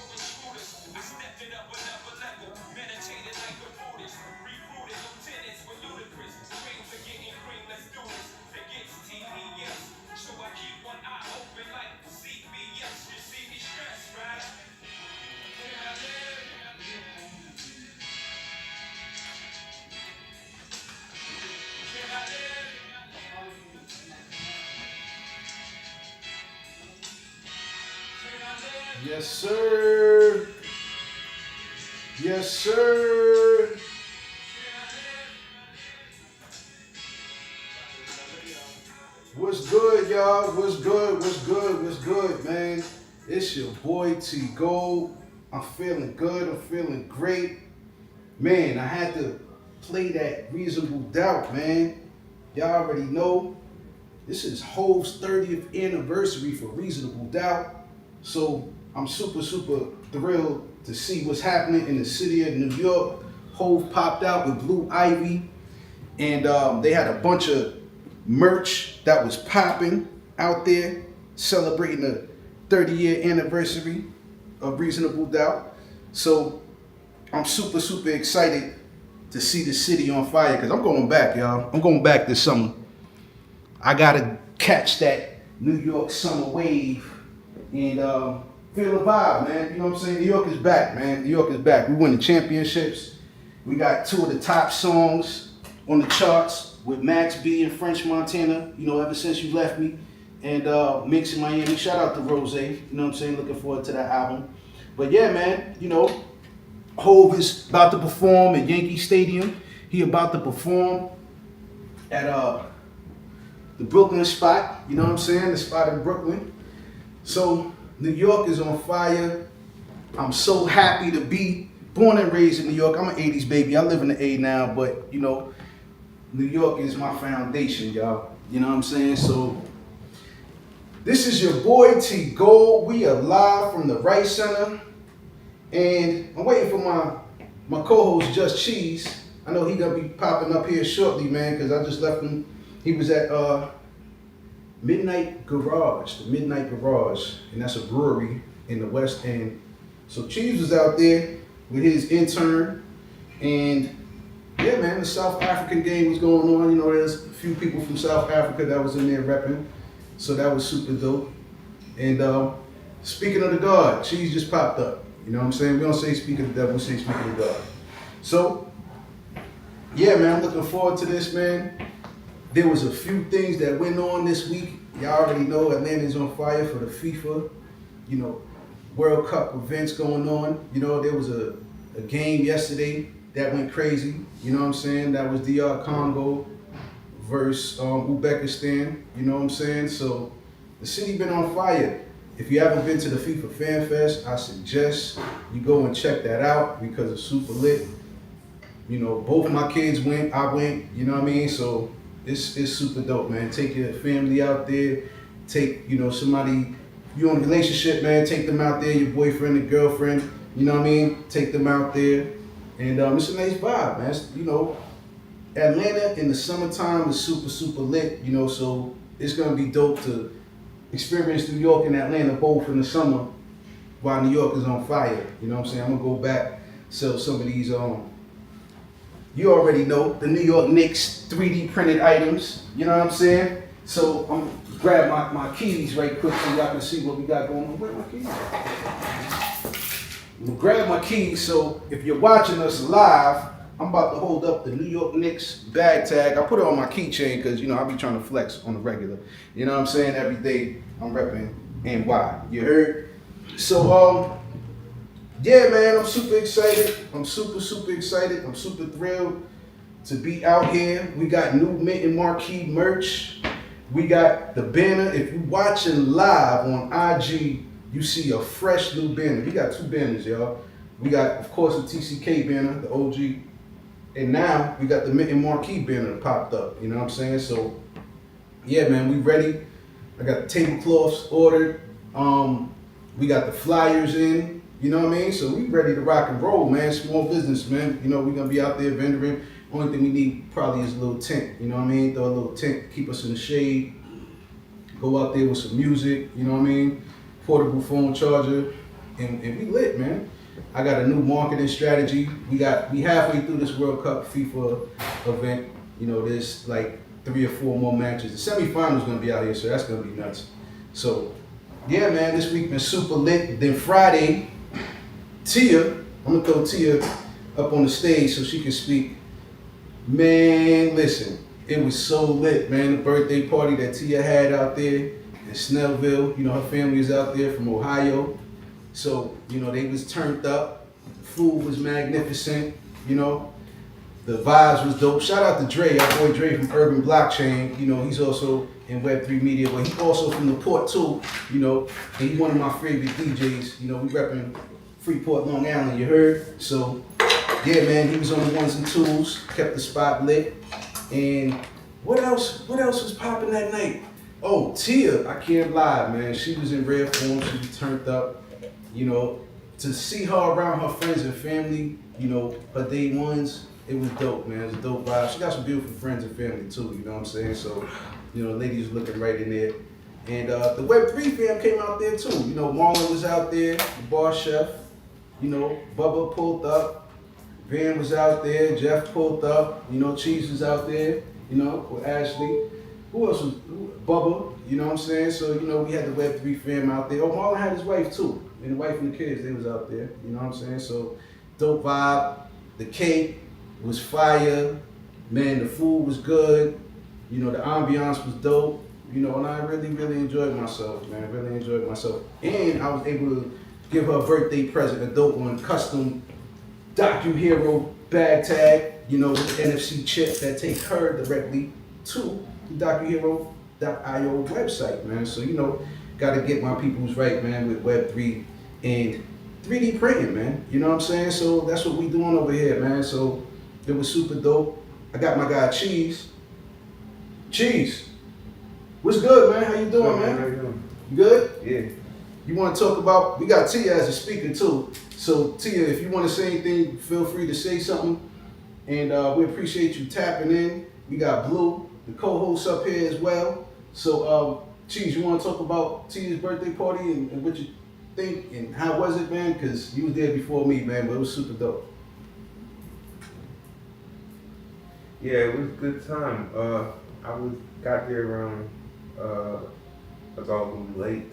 I stepped it up another level, meditated like the Buddhist, recruited lieutenants with ludicrous dreams of getting cream. Let's do this. Against TDS, so I keep one eye open like CBS. You see me stressed, right? Can I live? Can I live? Can I live? Yes, sir. Yes, sir. What's good, y'all? What's good? What's good? What's good, man? It's your boy T Gold. I'm feeling good. I'm feeling great. Man, I had to play that Reasonable Doubt, man. Y'all already know this is Hov's 30th anniversary for Reasonable Doubt. So I'm super thrilled to see what's happening in the city of New York. Hov popped out with Blue Ivy, and they had a bunch of merch that was popping out there celebrating the 30-year anniversary of Reasonable Doubt. So I'm super excited to see the city on fire because I'm going back, y'all. I'm going back this summer. I gotta catch that New York summer wave and feel the vibe, man. You know what I'm saying? New York is back, man. New York is back. We won the championships. We got two of the top songs on the charts with Max B and French Montana, you know, ever since you left me. And Mix in Miami. Shout out to Rose, you know what I'm saying? Looking forward to that album. But yeah, man, you know, Hov is about to perform at Yankee Stadium. He about to perform at the Brooklyn spot, you know what I'm saying? The spot in Brooklyn. So New York is on fire. I'm so happy to be born and raised in New York. I'm an 80s baby. I live in the A now, but you know, New York is my foundation, y'all. You know what I'm saying? So this is your boy T Gold. We are live from the Right Center. And I'm waiting for my co-host Just Cheese. I know he gonna be popping up here shortly, man, because I just left him. He was at Midnight Garage, the Midnight Garage, and that's a brewery in the West End. So Cheese was out there with his intern, and yeah, man, the South African game was going on. You know, there's a few people from South Africa that was in there repping, so that was super dope. And speaking of the God, Cheese just popped up. You know what I'm saying? We don't say speak of the devil, we say speak of the God. So, yeah, man, I'm looking forward to this, man. There was a few things that went on this week. Y'all already know Atlanta's on fire for the FIFA, you know, World Cup events going on. You know, there was a game yesterday that went crazy. You know what I'm saying? That was DR Congo versus Uzbekistan. You know what I'm saying? So the city been on fire. If you haven't been to the FIFA Fan Fest, I suggest you go and check that out because it's super lit. You know, both my kids went, I went, you know what I mean? So it's super dope, man. Take your family out there. Take, you know, somebody, you're in a relationship, man. Take them out there, your boyfriend and girlfriend, you know what I mean? Take them out there. And it's a nice vibe, man. You know, Atlanta in the summertime is super lit, you know, so it's going to be dope to experience New York and Atlanta both in the summer while New York is on fire. You know what I'm saying? I'm gonna go back, sell some of these you already know, the New York Knicks 3D printed items. You know what I'm saying? So I'm gonna grab my keys right quick so y'all can see what we got going on. Where are my keys? I'm gonna grab my keys so if you're watching us live, I'm about to hold up the New York Knicks bag tag. I put it on my keychain because, you know, I be trying to flex on the regular. You know what I'm saying? Every day I'm repping NY. You heard? So, yeah, man, I'm super excited. I'm super excited. I'm super thrilled to be out here. We got new mint and marquee merch. We got the banner. If you're watching live on IG, you see a fresh new banner. We got two banners, y'all. We got, of course, the TCK banner, the OG. And now we got the mint and marquee banner popped up. You know what I'm saying? So, yeah, man, we ready. I got the tablecloths ordered. We got the flyers in. You know what I mean? So we ready to rock and roll, man. Small business, man. You know, we're gonna be out there vendoring. Only thing we need probably is a little tent. You know what I mean? Throw a little tent, keep us in the shade. Go out there with some music. You know what I mean? Portable phone charger, and we lit, man. I got a new marketing strategy. We halfway through this World Cup FIFA event. You know, there's like 3 or 4 more matches. The semifinal's gonna be out here, so that's gonna be nuts. So yeah, man, this week been super lit. Then Friday, Tia, I'm gonna throw Tia up on the stage so she can speak. Man, listen, it was so lit, man. The birthday party that Tia had out there in Snellville. You know, her family is out there from Ohio. So, you know, they was turned up. The food was magnificent, you know. The vibes was dope. Shout out to Dre, our boy Dre from Urban Blockchain. You know, he's also in Web3 Media, but he's also from the Port too, you know. And he's one of my favorite DJs. You know, we repping Freeport, Long Island, you heard? So, yeah, man, he was on the ones and twos, kept the spot lit. And what else was popping that night? Oh, Tia, I can't lie, man. She was in rare form. She was turned up. You know, to see her around her friends and family, you know, her day ones, it was dope, man. It was a dope vibe. She got some beautiful friends and family too, you know what I'm saying? So, you know, ladies looking right in there. And the Web3 fam came out there too. You know, Marlon was out there, the bar chef. You know, Bubba pulled up. Van was out there. Jeff pulled up. You know, Cheese was out there, you know, with Ashley. Who else was? Bubba, you know what I'm saying? So, you know, we had the Web3 fam out there. Oh, Marlon had his wife too. And the wife and the kids, they was out there, you know what I'm saying? So, dope vibe. The cake was fire. Man, the food was good. You know, the ambiance was dope. You know, and I really, really enjoyed myself, man. Really enjoyed myself. And I was able to give her a birthday present, a dope one, custom DocuHero bag tag, you know, with the NFC chip that takes her directly to the DocuHero.io website, man. So, you know, gotta get my peoples right, man, with Web3 and 3D printing, man. You know what I'm saying? So that's what we doing over here, man. So it was super dope. I got my guy Cheese. Cheese, what's good, man? How you doing, man? How you doing? You good? Yeah. You want to talk about? We got Tia as a speaker too. So Tia, if you want to say anything, feel free to say something. And we appreciate you tapping in. We got Blue, the co-host, up here as well. So Cheese, you want to talk about Tia's birthday party and what you think and how was it, man? Because you was there before me, man, but it was super dope. Yeah, it was a good time. Got there around I was all late.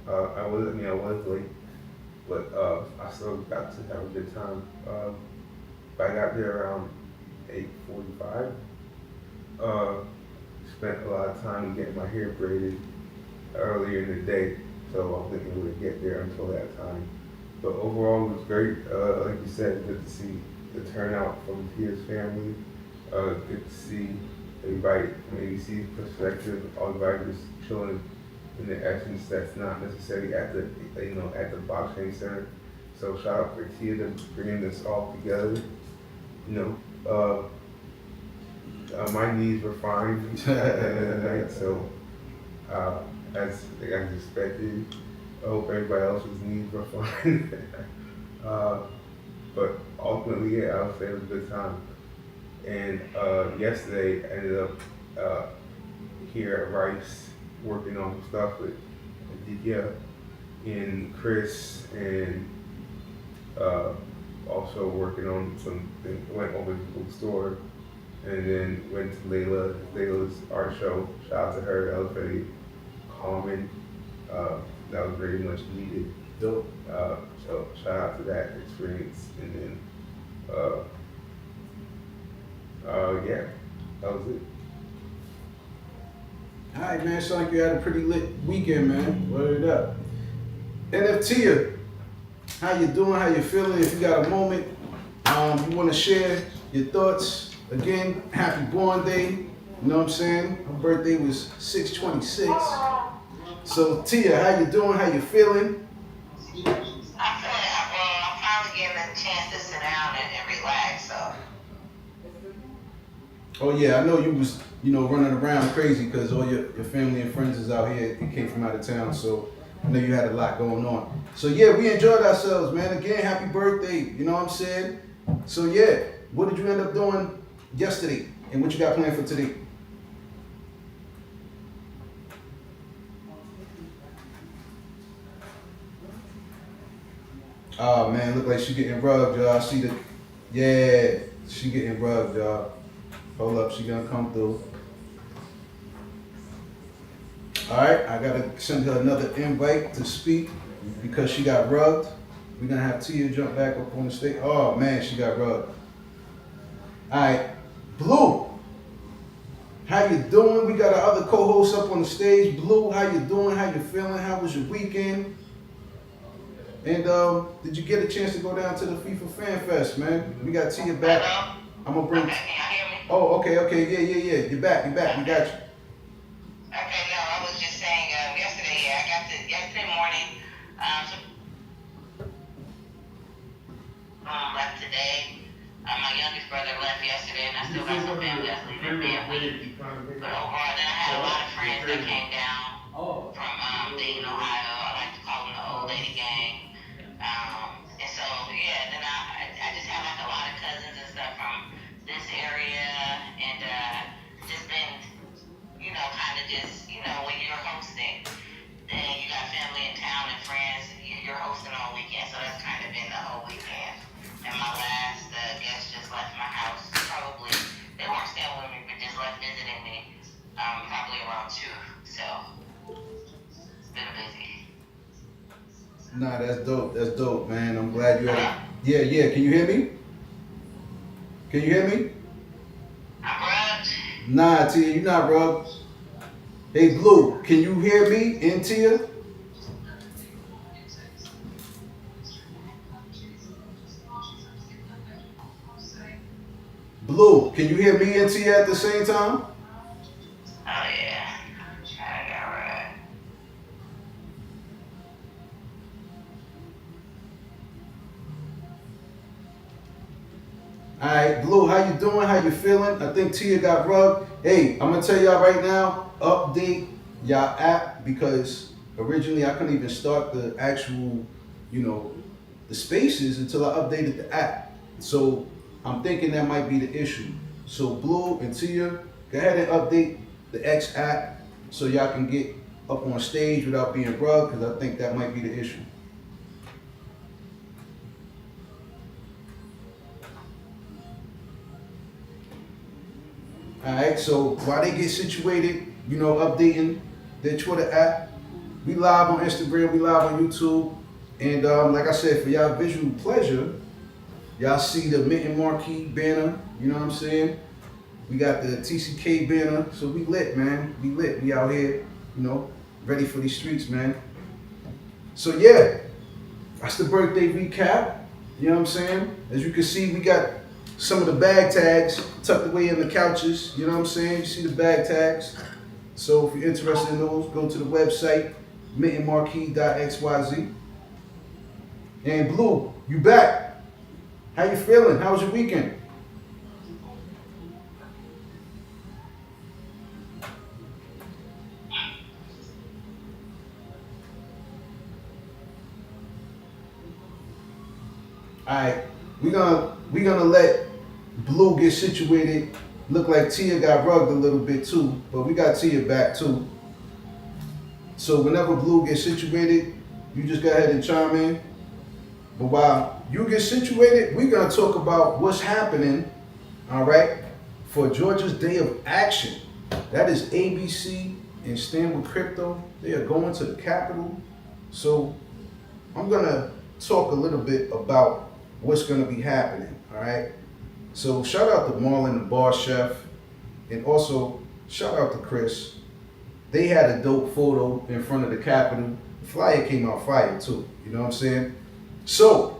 I was late, but I still got to have a good time. I got there around 8:45. Spent a lot of time getting my hair braided earlier in the day, so I wasn't able to get there until that time. But overall, it was great. Like you said, good to see the turnout from Tia's family. Good to see everybody, maybe see the perspective of everybody just chilling in the essence that's not necessarily at the at the blockchain center. So shout out for Tia to bringing this all together. You know, my knees were fine at the end of the night, so as expected. I hope everybody else's knees were fine. But ultimately, yeah, I would say it was a good time. And yesterday, I ended up here at Rice working on some stuff with Aditya and Chris, and also working on something. Went over to the bookstore, and then went to Layla's art show. Shout out to her. That was very calming. That was very much needed. Dope. So shout out to that experience, and then yeah, that was it. All right, man. Sound like you had a pretty lit weekend, man. Word up. NFT, how you doing? How you feeling? If you got a moment, you want to share your thoughts. Again, happy born day. You know what I'm saying? Her birthday was 6/26. So Tia, how you doing? How you feeling? I'm finally getting a chance to sit down and relax. So. Oh yeah, I know you was, running around crazy because all your family and friends is out here. You came from out of town, so I know you had a lot going on. So yeah, we enjoyed ourselves, man. Again, happy birthday. You know what I'm saying? So yeah, what did you end up doing yesterday, and what you got planned for today? Oh man, look like she getting rubbed, y'all. I see the, yeah, she getting rubbed, y'all. Hold up, she gonna come through. All right, I gotta send her another invite to speak because she got rubbed. We're gonna have Tia jump back up on the stage. Oh man, she got rubbed. All right, Blue, how you doing? We got our other co-hosts up on the stage. Blue, how you doing? How you feeling? How was your weekend? And did you get a chance to go down to the FIFA Fan Fest, man? We got Tia back. Hello? I'm gonna bring. Okay, can y'all hear me? Oh, okay, yeah. You're back. We got you. Okay, no, I was just saying, yesterday, yeah, I got yesterday morning, left today. My youngest brother left yesterday, and I still got some family that's leaving midweek. But overall, then I had a lot of friends that came down from Dayton, Ohio. I like to call them the old lady gang. And so, yeah, then I just had like a lot of cousins and stuff from this area, and just been, kind of just, when you're hosting, then you got family in town and friends, you're hosting all weekend, so that's kind of been the whole weekend. And my last guest just left my house, probably, they weren't staying with me, but just left visiting me, probably around 2, so it's been busy. Nah, that's dope, man. I'm glad you had it. Yeah. Can you hear me? I'm rubbed. Nah, Tia, you not rubbed. Hey, Blue, can you hear me and Tia? Blue, can you hear me and Tia at the same time? Oh yeah, I got right. All right, Blue, how you doing? How you feeling? I think Tia got rubbed. Hey, I'm gonna tell y'all right now, update y'all app because originally I couldn't even start the actual, the spaces until I updated the app. So I'm thinking that might be the issue. So Blue and Tia, go ahead and update the X app so y'all can get up on stage without being rubbed because I think that might be the issue. All right, so while they get situated, updating their Twitter app, we live on Instagram, we live on YouTube, and like I said, for y'all visual pleasure, y'all see the Mint and Marquee banner, you know what I'm saying? We got the TCK banner, so we lit, man. We lit, we out here, ready for these streets, man. So yeah, that's the birthday recap, you know what I'm saying? As you can see, we got some of the bag tags tucked away in the couches, you know what I'm saying? You see the bag tags. So if you're interested in those, go to the website, mintandmarquee.xyz. And Blue, you back. How you feeling? How was your weekend? All right, we're gonna let Blue get situated. Look like Tia got rugged a little bit too, but we got Tia back too. So whenever Blue gets situated, you just go ahead and chime in. But while you get situated, we're gonna talk about what's happening, all right, for Georgia's Day of Action. That is ABC and Stand With Crypto. They are going to the Capitol. So I'm gonna talk a little bit about what's gonna be happening, all right? So shout out to Marlon, the bar chef, and also shout out to Chris. They had a dope photo in front of the Capitol. The flyer came out fire too, you know what I'm saying? So,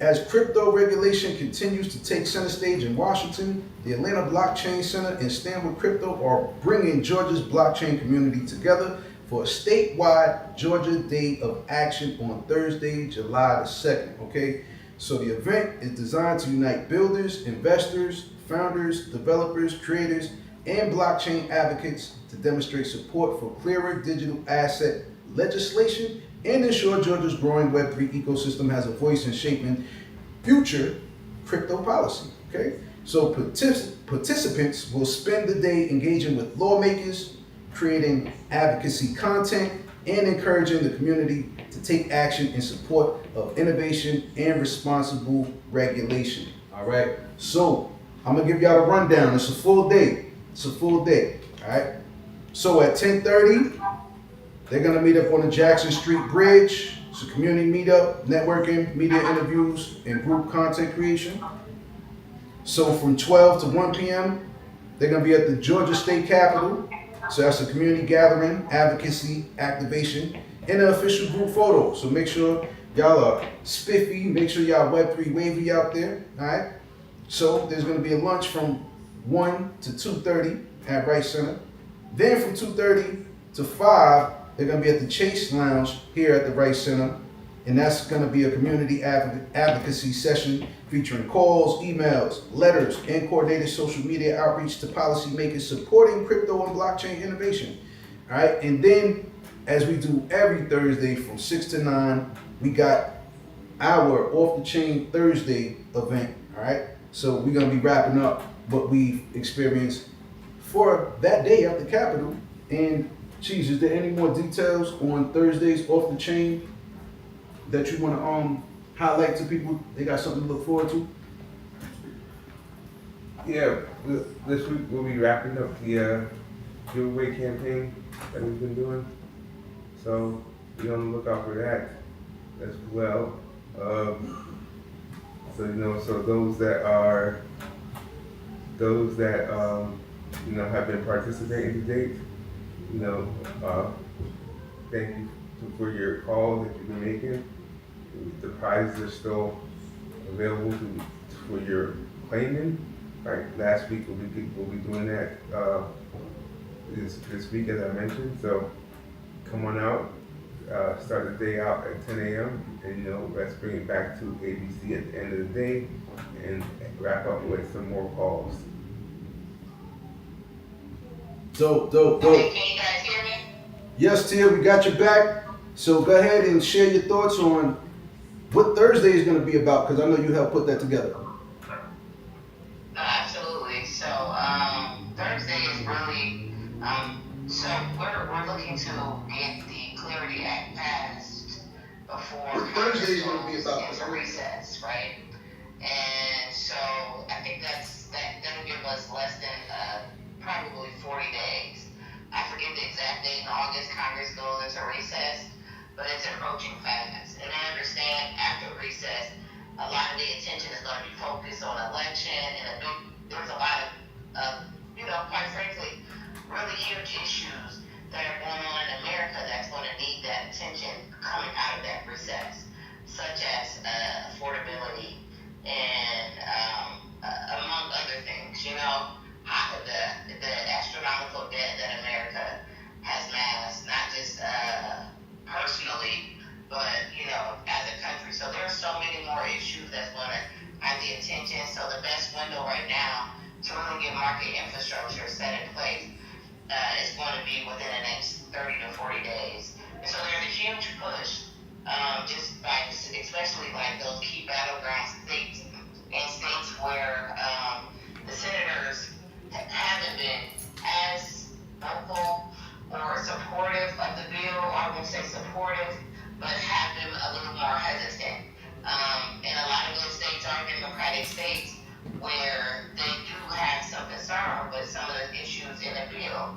as crypto regulation continues to take center stage in Washington, the Atlanta Blockchain Center and Stand With Crypto are bringing Georgia's blockchain community together for a statewide Georgia Day of Action on Thursday, July the 2nd, okay? So the event is designed to unite builders, investors, founders, developers, creators, and blockchain advocates to demonstrate support for clearer digital asset legislation and ensure Georgia's growing Web3 ecosystem has a voice in shaping future crypto policy, okay? So participants will spend the day engaging with lawmakers, creating advocacy content, and encouraging the community to take action in support of innovation and responsible regulation. All right. So I'm gonna give y'all a rundown. It's a full day. It's a full day. All right. So at 10:30, they're gonna meet up on the Jackson Street Bridge. It's a community meetup, networking, media interviews, and group content creation. So from 12 to 1 p.m., they're gonna be at the Georgia State Capitol. So that's a community gathering, advocacy, activation, and an official group photo. So make sure y'all are spiffy. Make sure y'all Web3 wavy out there. All right. So there's gonna be a lunch from 1 to 2:30 at Rice Center. Then from 2:30 to 5, they're gonna be at the Chase Lounge here at the Rice Center, and that's gonna be a community advocacy session featuring calls, emails, letters, and coordinated social media outreach to policymakers supporting crypto and blockchain innovation. All right, and then as we do every Thursday from 6 to 9, we got our Off the Chain Thursday event. All right, so we're gonna be wrapping up what we've experienced for that day at the Capitol. And Cheese, is there any more details on Thursdays Off the Chain that you want to highlight to people? They got something to look forward to. Yeah, this week we'll be wrapping up the giveaway campaign that we've been doing. So be on the lookout for that as well. So those that have been participating to date, thank you for your calls that you've been making. The prizes are still available for your claiming. Right, last week we'll be doing that this week, as I mentioned. So come on out, start the day out at 10 a.m. and let's bring it back to ABC at the end of the day and wrap up with some more calls. Dope. Hey, can you guys hear me? Yes, Tia, we got your back. So go ahead and share your thoughts on what Thursday is going to be about, because I know you helped put that together. Absolutely. So Thursday is really so we're looking to get the Clarity Act passed before Thursday is going to be about into recess, right? And so I think that'll give us less than probably 40 days. I forget the exact date in August Congress goes into recess, but it's approaching fast. And I understand after recess, a lot of the attention is going to be focused on election, and there's a lot of quite frankly, really huge issues that are going on in America that's going to need that attention coming out of that recess, such as affordability and among other things. The astronomical debt that America has massed, not just personally, but as a country. So there are so many more issues that's going to have the attention. So the best window right now to really get market infrastructure set in place is going to be within the next 30 to 40 days. And so there's a huge push, just by especially like those key battleground states and states where the senators haven't been as vocal or supportive of the bill. I won't say supportive, but have been a little more hesitant. And a lot of those states are Democratic states where they do have some concern with some of the issues in the bill.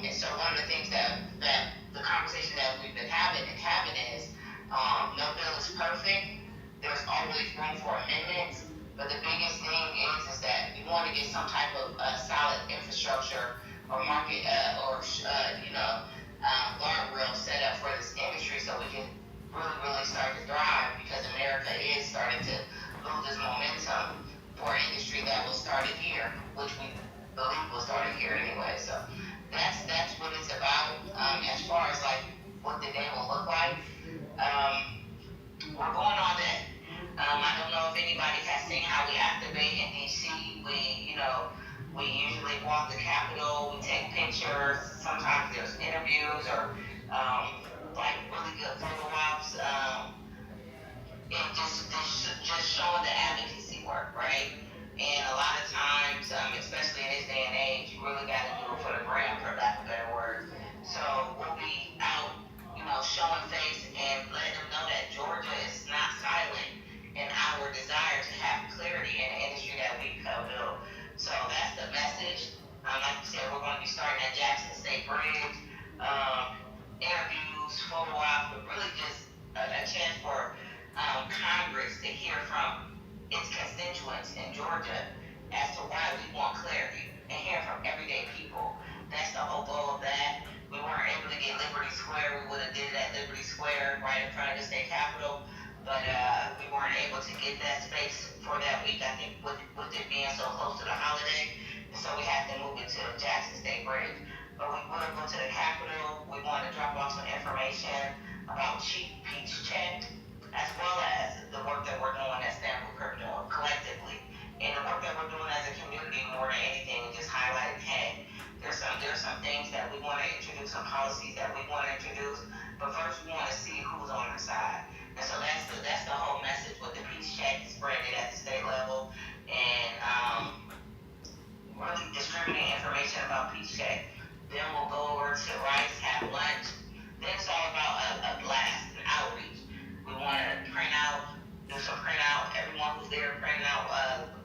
And so one of the things that the conversation that we've been having in cabinet is no bill is perfect. There's always room for amendments. But the biggest thing is that we want to get some type of solid infrastructure or market guardrail set up for this industry so we can really start to thrive, because America is starting to lose its momentum for an industry that was started here, which we believe was started here anyway. So that's what it's about. As far as like what the day will look like, we're going on that. I don't know if anybody has seen how we activate in DC. We usually walk the Capitol, we take pictures, sometimes there's interviews or like really good photo ops, and just showing the advocacy work, right? And a lot of times, especially in this day and age, you really got to do it for the brand, for lack of better words. So we'll be out showing face and letting them know that Georgia is not silent in our desire to have clarity in the industry that we've helped build. So that's the message. Like you said, we're going to be starting at Jackson State Bridge. Interviews, photo op, but really just a chance for Congress to hear from its constituents in Georgia as to why we want clarity and hear from everyday people. That's the whole goal of that. We weren't able to get Liberty Square. We would have did it at Liberty Square right in front of the state capitol, but we weren't able to get that space for that week. I think with it being so close to the holiday, so we have to move it to Jackson State Bridge. But we want to go to the Capitol. We want to drop off some information about Chief Peach Check, as well as the work that we're doing at Stanford Crypto collectively. And the work that we're doing as a community more than anything, just highlighting, hey, there's some things that we want to introduce, some policies that we want to introduce, but first we want to see who's on our side. And so that's the whole message with the Peach Check, spreading it at the state level, and really distributing information about Peach Check. Then we'll go over to Rice, have lunch. Then it's all about a blast, an outreach. We want to do some print out. Everyone who's there, print out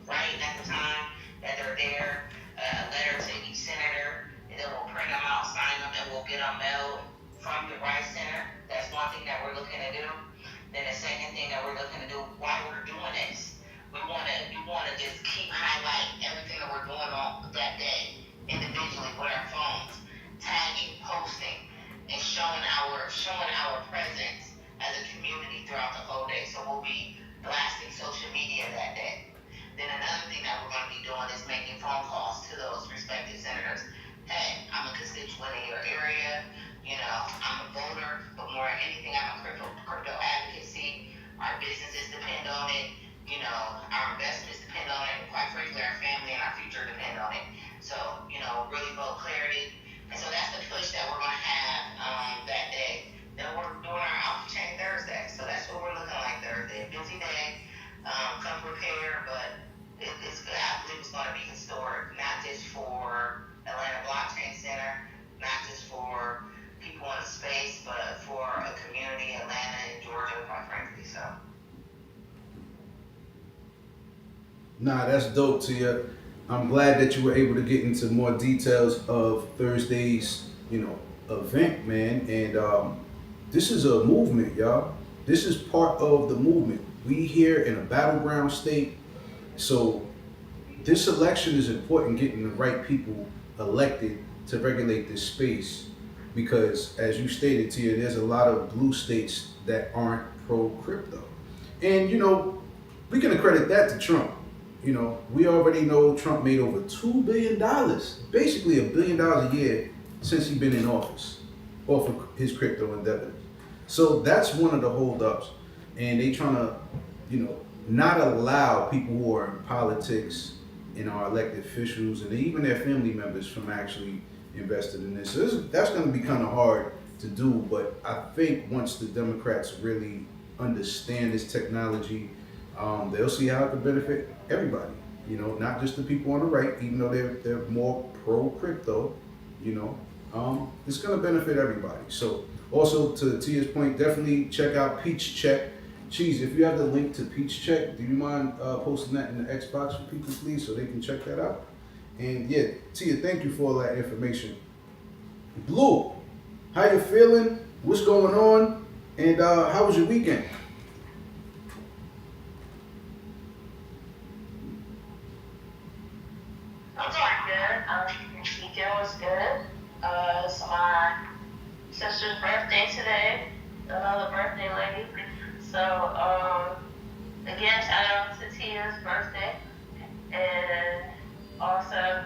right at the time that they're there, a letter to each senator, and then we'll print them out, sign them, and we'll get them mailed from the Rice Center. That's one thing that we're looking to do. Then the second thing that we're looking to do while we're doing this, we want to just keep highlighting everything that we're doing on that day individually with our phones, tagging, posting, and showing our presence as a community throughout the whole day. So we'll be blasting social media that day. Then another thing that we're going to be doing is making phone calls to those respective senators. Hey, I'm a constituent in your area. I'm a voter, but more than anything, I'm a crypto advocacy. Our businesses depend on it. Our investments depend on it. And quite frankly, our family and our future depend on it. So, really vote clarity. And so that's the push that we're going to have that day. Then we're doing our off-chain Thursday. So that's what we're looking like Thursday. A busy day. Come prepared, but it's good. I believe it's going to be historic, not just for Atlanta Blockchain Center, not just for people in the space, but for a community, Atlanta and Georgia, quite frankly. So. Nah, that's dope, Tia. I'm glad that you were able to get into more details of Thursday's, event, man. And this is a movement, y'all. This is part of the movement. We here in a battleground state, so this election is important, getting the right people elected to regulate this space. Because as you stated, Tia, there's a lot of blue states that aren't pro-crypto. And, we can accredit that to Trump. We already know Trump made over $2 billion, basically $1 billion a year since he's been in office, off of his crypto endeavors. So that's one of the holdups. And they trying to, not allow people who are in politics and our elected officials and even their family members from actually invested in this. So that's going to be kind of hard to do, but I think once the Democrats really understand this technology, they'll see how it can benefit everybody. Not just the people on the right, even though they're more pro crypto. It's going to benefit everybody. So also to Tia's point, definitely check out Peach Check. Cheese, if you have the link to Peach Check, do you mind posting that in the Xbox for people, please, so they can check that out? And yeah, Tia, thank you for all that information. Blue, how you feeling? What's going on? And how was your weekend? I'm doing good. Weekend was good. It's my sister's birthday today. Another birthday lady. So, again, shout out to Tia's birthday. And also,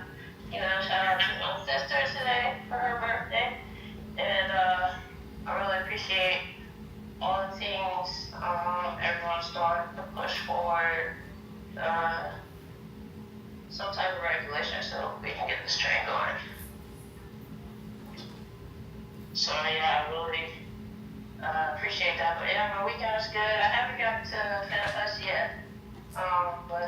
shout out to my sister today for her birthday. And I really appreciate all the teams, everyone starting to push forward some type of regulation so we can get this train going. So yeah, I really appreciate that. But yeah, my weekend was good. I haven't gotten to Fanfest yet, but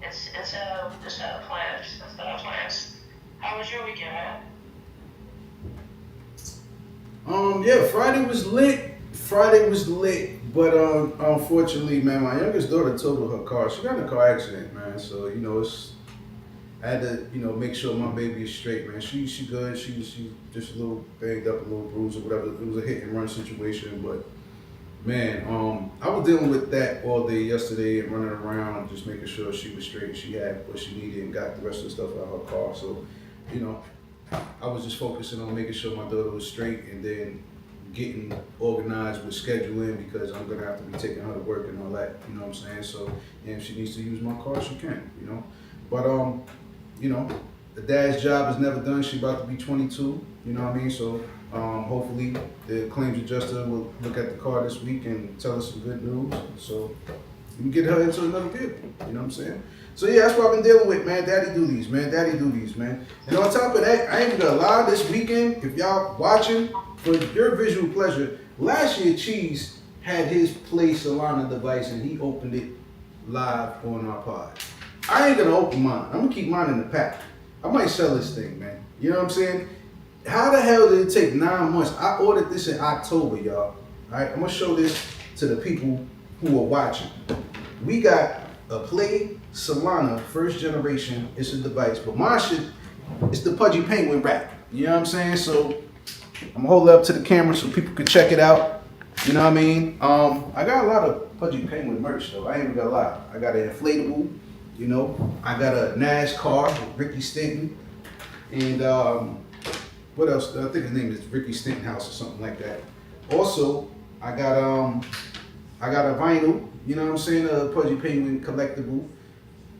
it's in the plans. It's in the plans. How was your weekend, man? Yeah, Friday was lit. Friday was lit, but unfortunately, man, my youngest daughter totaled her car. She got in a car accident, man. So it's I had to make sure my baby is straight, man. She good. She just a little banged up, a little bruised or whatever. It was a hit and run situation, but man, I was dealing with that all day yesterday and running around just making sure she was straight. She had what she needed and got the rest of the stuff out of her car. So, you know, I was just focusing on making sure my daughter was straight and then getting organized with scheduling because I'm gonna have to be taking her to work and all that. You know what I'm saying? So, and if she needs to use my car, she can. But the dad's job is never done. She about to be 22. You know what I mean? So hopefully the claims adjuster will look at the car this week and tell us some good news. So we can get her into another vehicle. You know what I'm saying? So yeah, that's what I've been dealing with, man. Daddy duties, man. Daddy duties, man. And on top of that, I ain't gonna lie, this weekend, if y'all watching, for your visual pleasure, last year Cheese had his Play Solana device and he opened it live on our pod. I ain't gonna open mine. I'm gonna keep mine in the pack. I might sell this thing, man. You know what I'm saying? How the hell did it take 9 months? I ordered this in October, y'all. All right, I'm gonna show this to the people who are watching. We got a Play Solana first generation. It's a device, but mine it's the Pudgy Penguin wrap. You know what I'm saying? So I'm gonna hold it up to the camera so people can check it out. You know what I mean? I got a lot of Pudgy Penguin merch though. I ain't even gonna lie. I got an inflatable. I got a NASCAR with Ricky Stanton, and what else? I think his name is Ricky Stenhouse or something like that. Also, I got a vinyl. You know what I'm saying? A Pudgy Penguin collectible.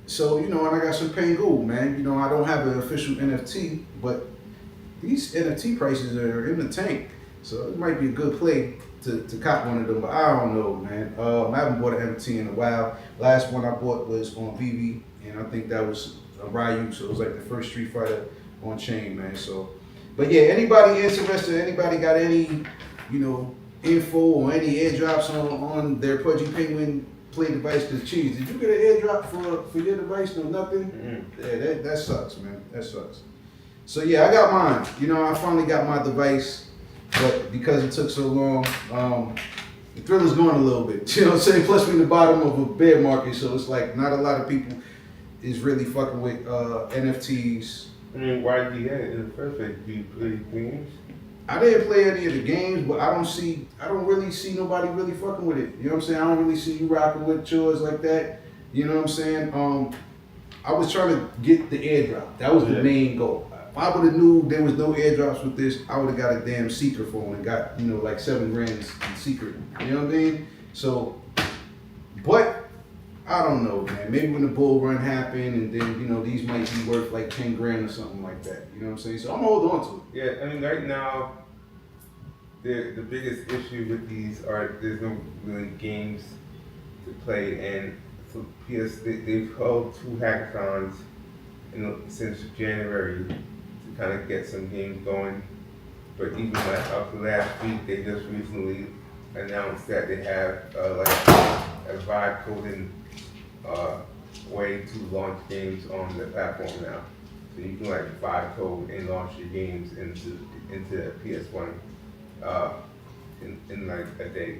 So and I got some Pengu, man. I don't have an official NFT, but these NFT prices are in the tank, so it might be a good play to cop one of them, but I don't know, man. I haven't bought an NFT in a while. Last one I bought was on Vivi, and I think that was a Ryu, so it was like the first Street Fighter on chain, man. So, but yeah, anybody interested, anybody got any, info or any airdrops on their Pudgy Penguin Play device? Cause Cheese, did you get an airdrop for your device? No, nothing? Mm-hmm. Yeah, that sucks, man. That sucks. So yeah, I got mine. I finally got my device. But because it took so long, the thriller's going a little bit. You know what I'm saying? Plus we're in the bottom of a bear market, so it's like not a lot of people is really fucking with NFTs. I mean, why did you get it in the first place? Do you play games? I didn't play any of the games, but I don't really see nobody really fucking with it. You know what I'm saying? I don't really see you rocking with yours like that. You know what I'm saying? I was trying to get the airdrop. That was the main goal. If I would have knew there was no airdrops with this, I would have got a damn secret phone and got, like $7 grand in secret. You know what I mean? So, but I don't know, man. Maybe when the bull run happened and then, these might be worth like 10 grand or something like that. You know what I'm saying? So I'm gonna hold on to it. Yeah, I mean, right now, the biggest issue with these are there's no really games to play, and for PS, they've held 2 hackathons since January to kind of get some games going. But even up to last week, they just recently announced that they have a vibe coding way to launch games on the platform now. So you can vibe code and launch your games into PS1 in like a day.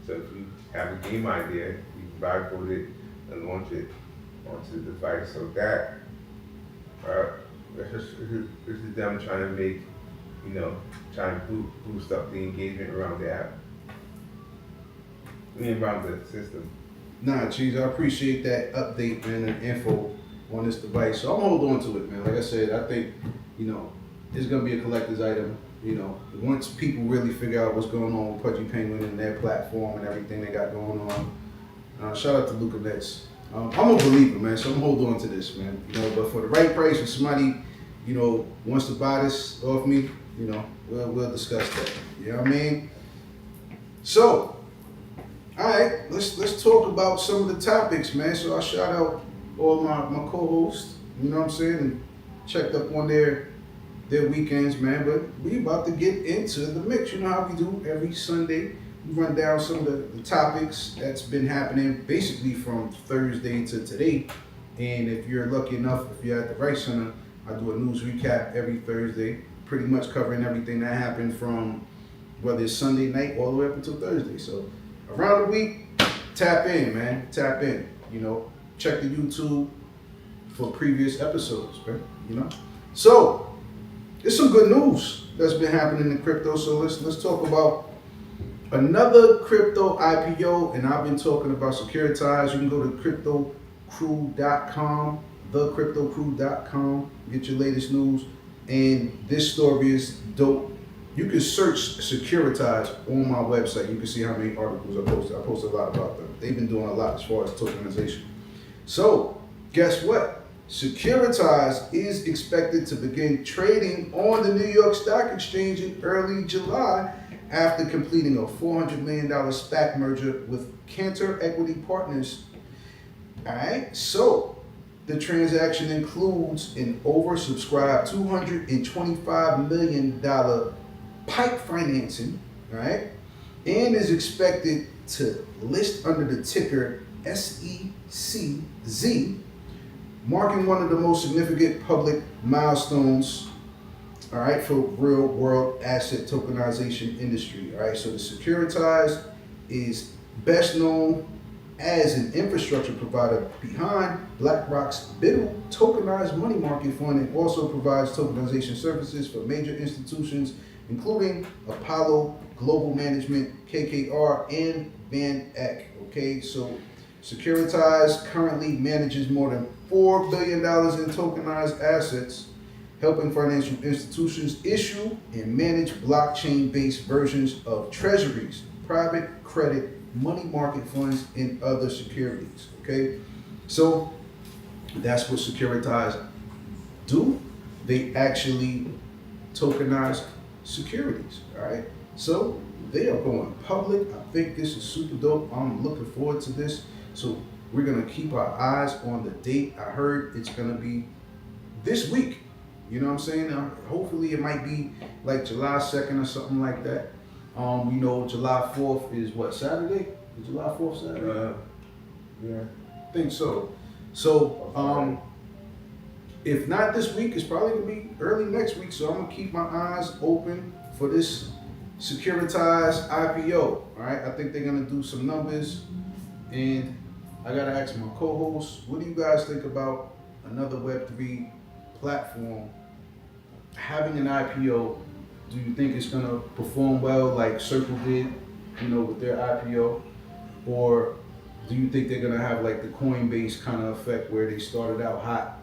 So if you have a game idea, you can vibe code it and launch it onto the device. So that this is them trying to make, trying to boost up the engagement around the app. Around the system. Nah, Cheese, I appreciate that update, man, and info on this device. So I'm gonna hold on to it, man. Like I said, I think, it's gonna be a collector's item. Once people really figure out what's going on with Pudgy Penguin and their platform and everything they got going on. Shout out to Luca Nets. I'm a believer, man, so I'm gonna hold on to this, man. But for the right price, if somebody, wants to buy this off me, we'll discuss that. You know what I mean? So, all right, let's talk about some of the topics, man. So I shout out all my co-hosts, you know what I'm saying, and checked up on their weekends, man. But we about to get into the mix. You know how we do every Sunday. We run down some of the topics that's been happening basically from Thursday to today. And if you're lucky enough, if you're at the Right Center, I do a news recap every Thursday, pretty much covering everything that happened from whether it's Sunday night all the way up until Thursday. So around the week, tap in, man. Tap in. You know, check the YouTube for previous episodes, man. You know. So there's some good news that's been happening in crypto. So let's talk about another crypto IPO, and I've been talking about Securitize. You can go to cryptocrew.com, thecryptocrew.com, get your latest news. And this story is dope. You can search Securitize on my website. You can see how many articles I posted. I posted a lot about them. They've been doing a lot as far as tokenization. So, guess what? Securitize is expected to begin trading on the New York Stock Exchange in early July after completing a $400 million SPAC merger with Cantor Equity Partners. All right, so the transaction includes an oversubscribed $225 million PIPE financing, right? And is expected to list under the ticker SECZ, marking one of the most significant public milestones, all right, for real world asset tokenization industry. All right, so the Securitize is best known as an infrastructure provider behind BlackRock's BIDL tokenized money market fund, and also provides tokenization services for major institutions including Apollo Global Management, KKR, and Van Eck. Okay, so Securitize currently manages more than $4 billion in tokenized assets, helping financial institutions issue and manage blockchain-based versions of treasuries, private credit, money market funds, and other securities. Okay, so that's what Securitize do. They actually tokenize securities. All right, so they are going public. I think this is super dope. I'm looking forward to this. So we're gonna keep our eyes on the date. I heard it's gonna be this week. You know what I'm saying? Hopefully it might be like July 2nd or something like that. You know, July 4th is what, Saturday? Is July 4th Saturday? Yeah. I think so. So, if not this week, it's probably gonna be early next week. So I'm gonna keep my eyes open for this Securitize IPO. All right, I think they're gonna do some numbers, and I gotta ask my co-hosts, what do you guys think about another Web3 platform having an IPO? Do you think it's gonna perform well like Circle did, you know, with their IPO, or do you think they're gonna have like the Coinbase kind of effect where they started out hot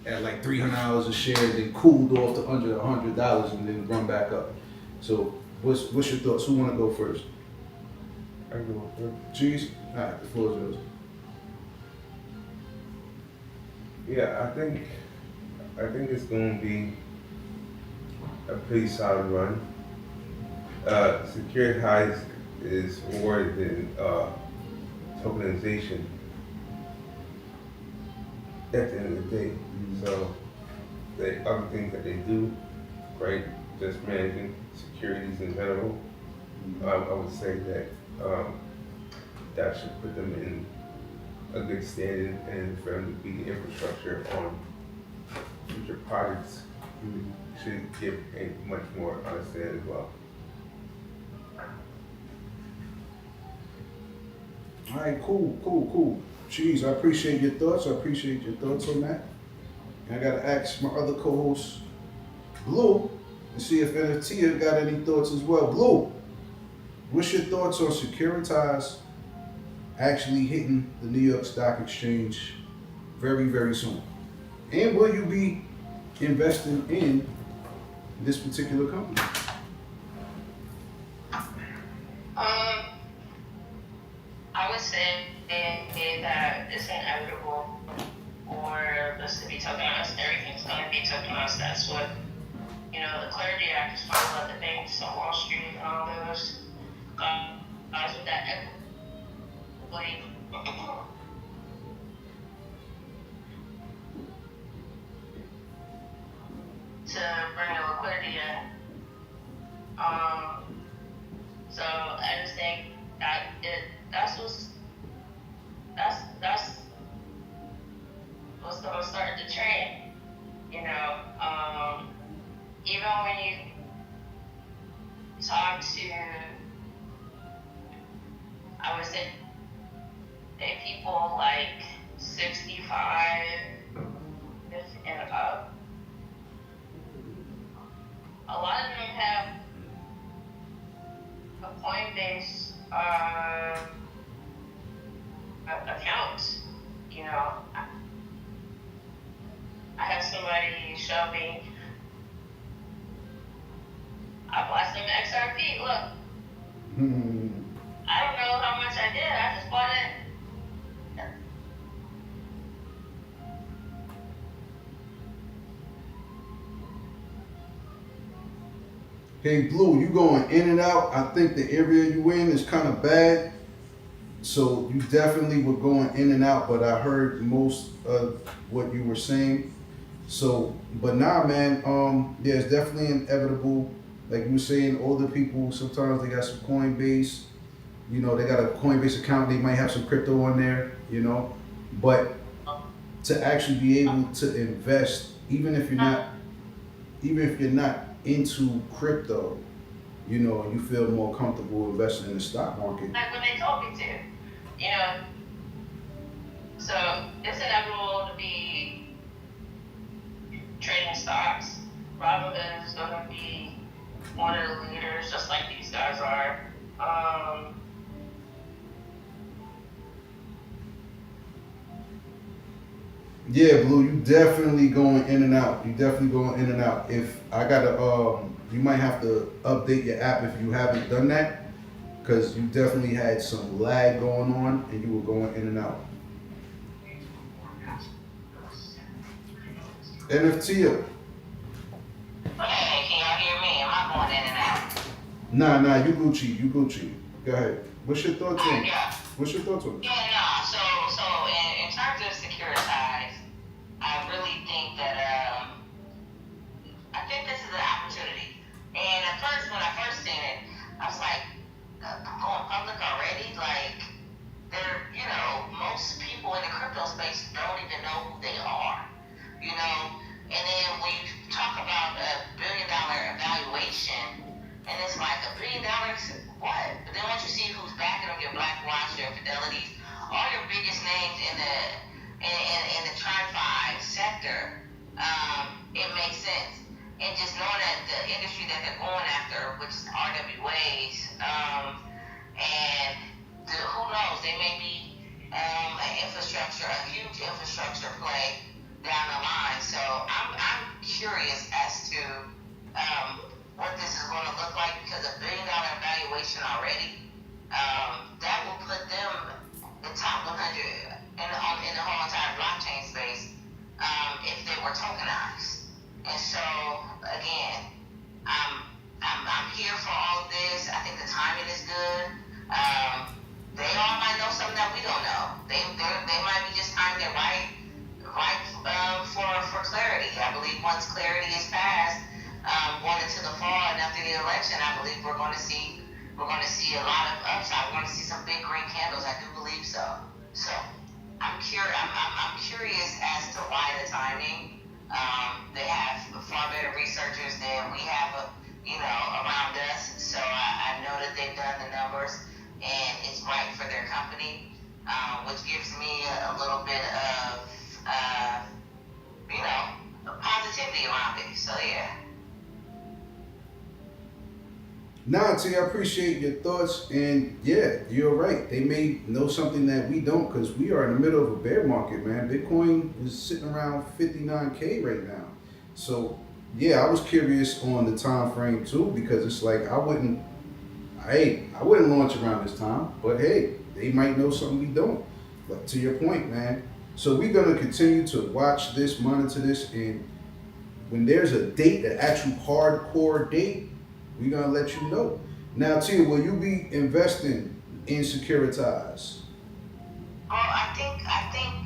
at like $300 a share, then cooled off to under $100 and then run back up? So what's your thoughts? Who wanna go first? I can go first. Cheese? All right, the floor is yours. Yeah, I think it's going to be a pretty solid run. Securitize is more than tokenization at the end of the day. So the other things that they do, right, just managing securities in general, I would say that that should put them in a good standing, and for them to be the infrastructure on future projects should give a much more understanding as well. All right, cool. Cheese, I appreciate your thoughts. on that. And I gotta ask my other co-host, Blue, and see if NFT got any thoughts as well. Blue, what's your thoughts on Securitize actually hitting the New York Stock Exchange very, very soon? And will you be investing in this particular company? I would say that it's inevitable for this to be tokenized. Everything's going to be tokenized. That's what, the Clarity Act is finally let the banks on Wall Street and all those guys with that equity. To bring the liquidity in. So I just think that that's what's gonna start the trend. Even when you talk to people like 65 and up, a lot of them have a Coinbase account. You know, I have somebody show me. I bought some XRP. Look, I don't know how much I did. I just bought it. Hey Blue, you going in and out. I think the area you in is kind of bad. So you definitely were going in and out, but I heard most of what you were saying. So, but nah, man, yeah, it's definitely inevitable. Like you were saying, older people, sometimes they got some Coinbase, you know, they got a Coinbase account, they might have some crypto on there, you know, but to actually be able to invest, even if you're not into crypto, you know, you feel more comfortable investing in the stock market. Like when they told me to, you know. So it's inevitable to be trading stocks. Robinhood is going to be one of the leaders, just like these guys are. Yeah, Blue, you definitely going in and out. You definitely going in and out. If I gotta, you might have to update your app if you haven't done that, because you definitely had some lag going on and you were going in and out. NFT. Hey, can y'all hear me? Am I going in and out? Nah, you Gucci, you Gucci. Go ahead. What's your thoughts on? Yeah. What's your thoughts on? Yeah, no. So in terms of securitized, I really think that I think this is an opportunity. And at first, when I first seen it, I was like, going public already? Like, they're, you know, most people in the crypto space don't even know who they are, you know? And then when you talk about $1 billion evaluation, and it's like $1 billion, what? But then once you see who's backing them, your BlackRock, your Fidelities, all your biggest names in the TradFi sector, it makes sense. And just knowing that the industry that they're going after, which is RWAs, and who knows, they may be a huge infrastructure play down the line. So I'm curious as to what this is going to look like, because $1 billion valuation already, that will put them the top 100 in the whole entire blockchain space if they were tokenized. And so again, I'm here for all of this. I think the timing is good. They all might know something that we don't know. They might be just timing it right for clarity. I believe once clarity is passed, going into the fall and after the election, I believe we're going to see a lot of upside. We're going to see some big green candles. I do believe so. So I'm curious as to why the timing. They have far better researchers than we have, around us. So I know that they've done the numbers and it's right for their company, which gives me a little bit of, positivity around it. So yeah. Nah, T, I appreciate your thoughts, and yeah, you're right. They may know something that we don't, because we are in the middle of a bear market, man. Bitcoin is sitting around 59K right now. So yeah, I was curious on the time frame too, because it's like I wouldn't launch around this time, but hey, they might know something we don't. But to your point, man. So we're gonna continue to watch this, monitor this, and when there's a date, an actual hardcore date, we're gonna let you know. Now, Tia, will you be investing in Securitize? Well, I think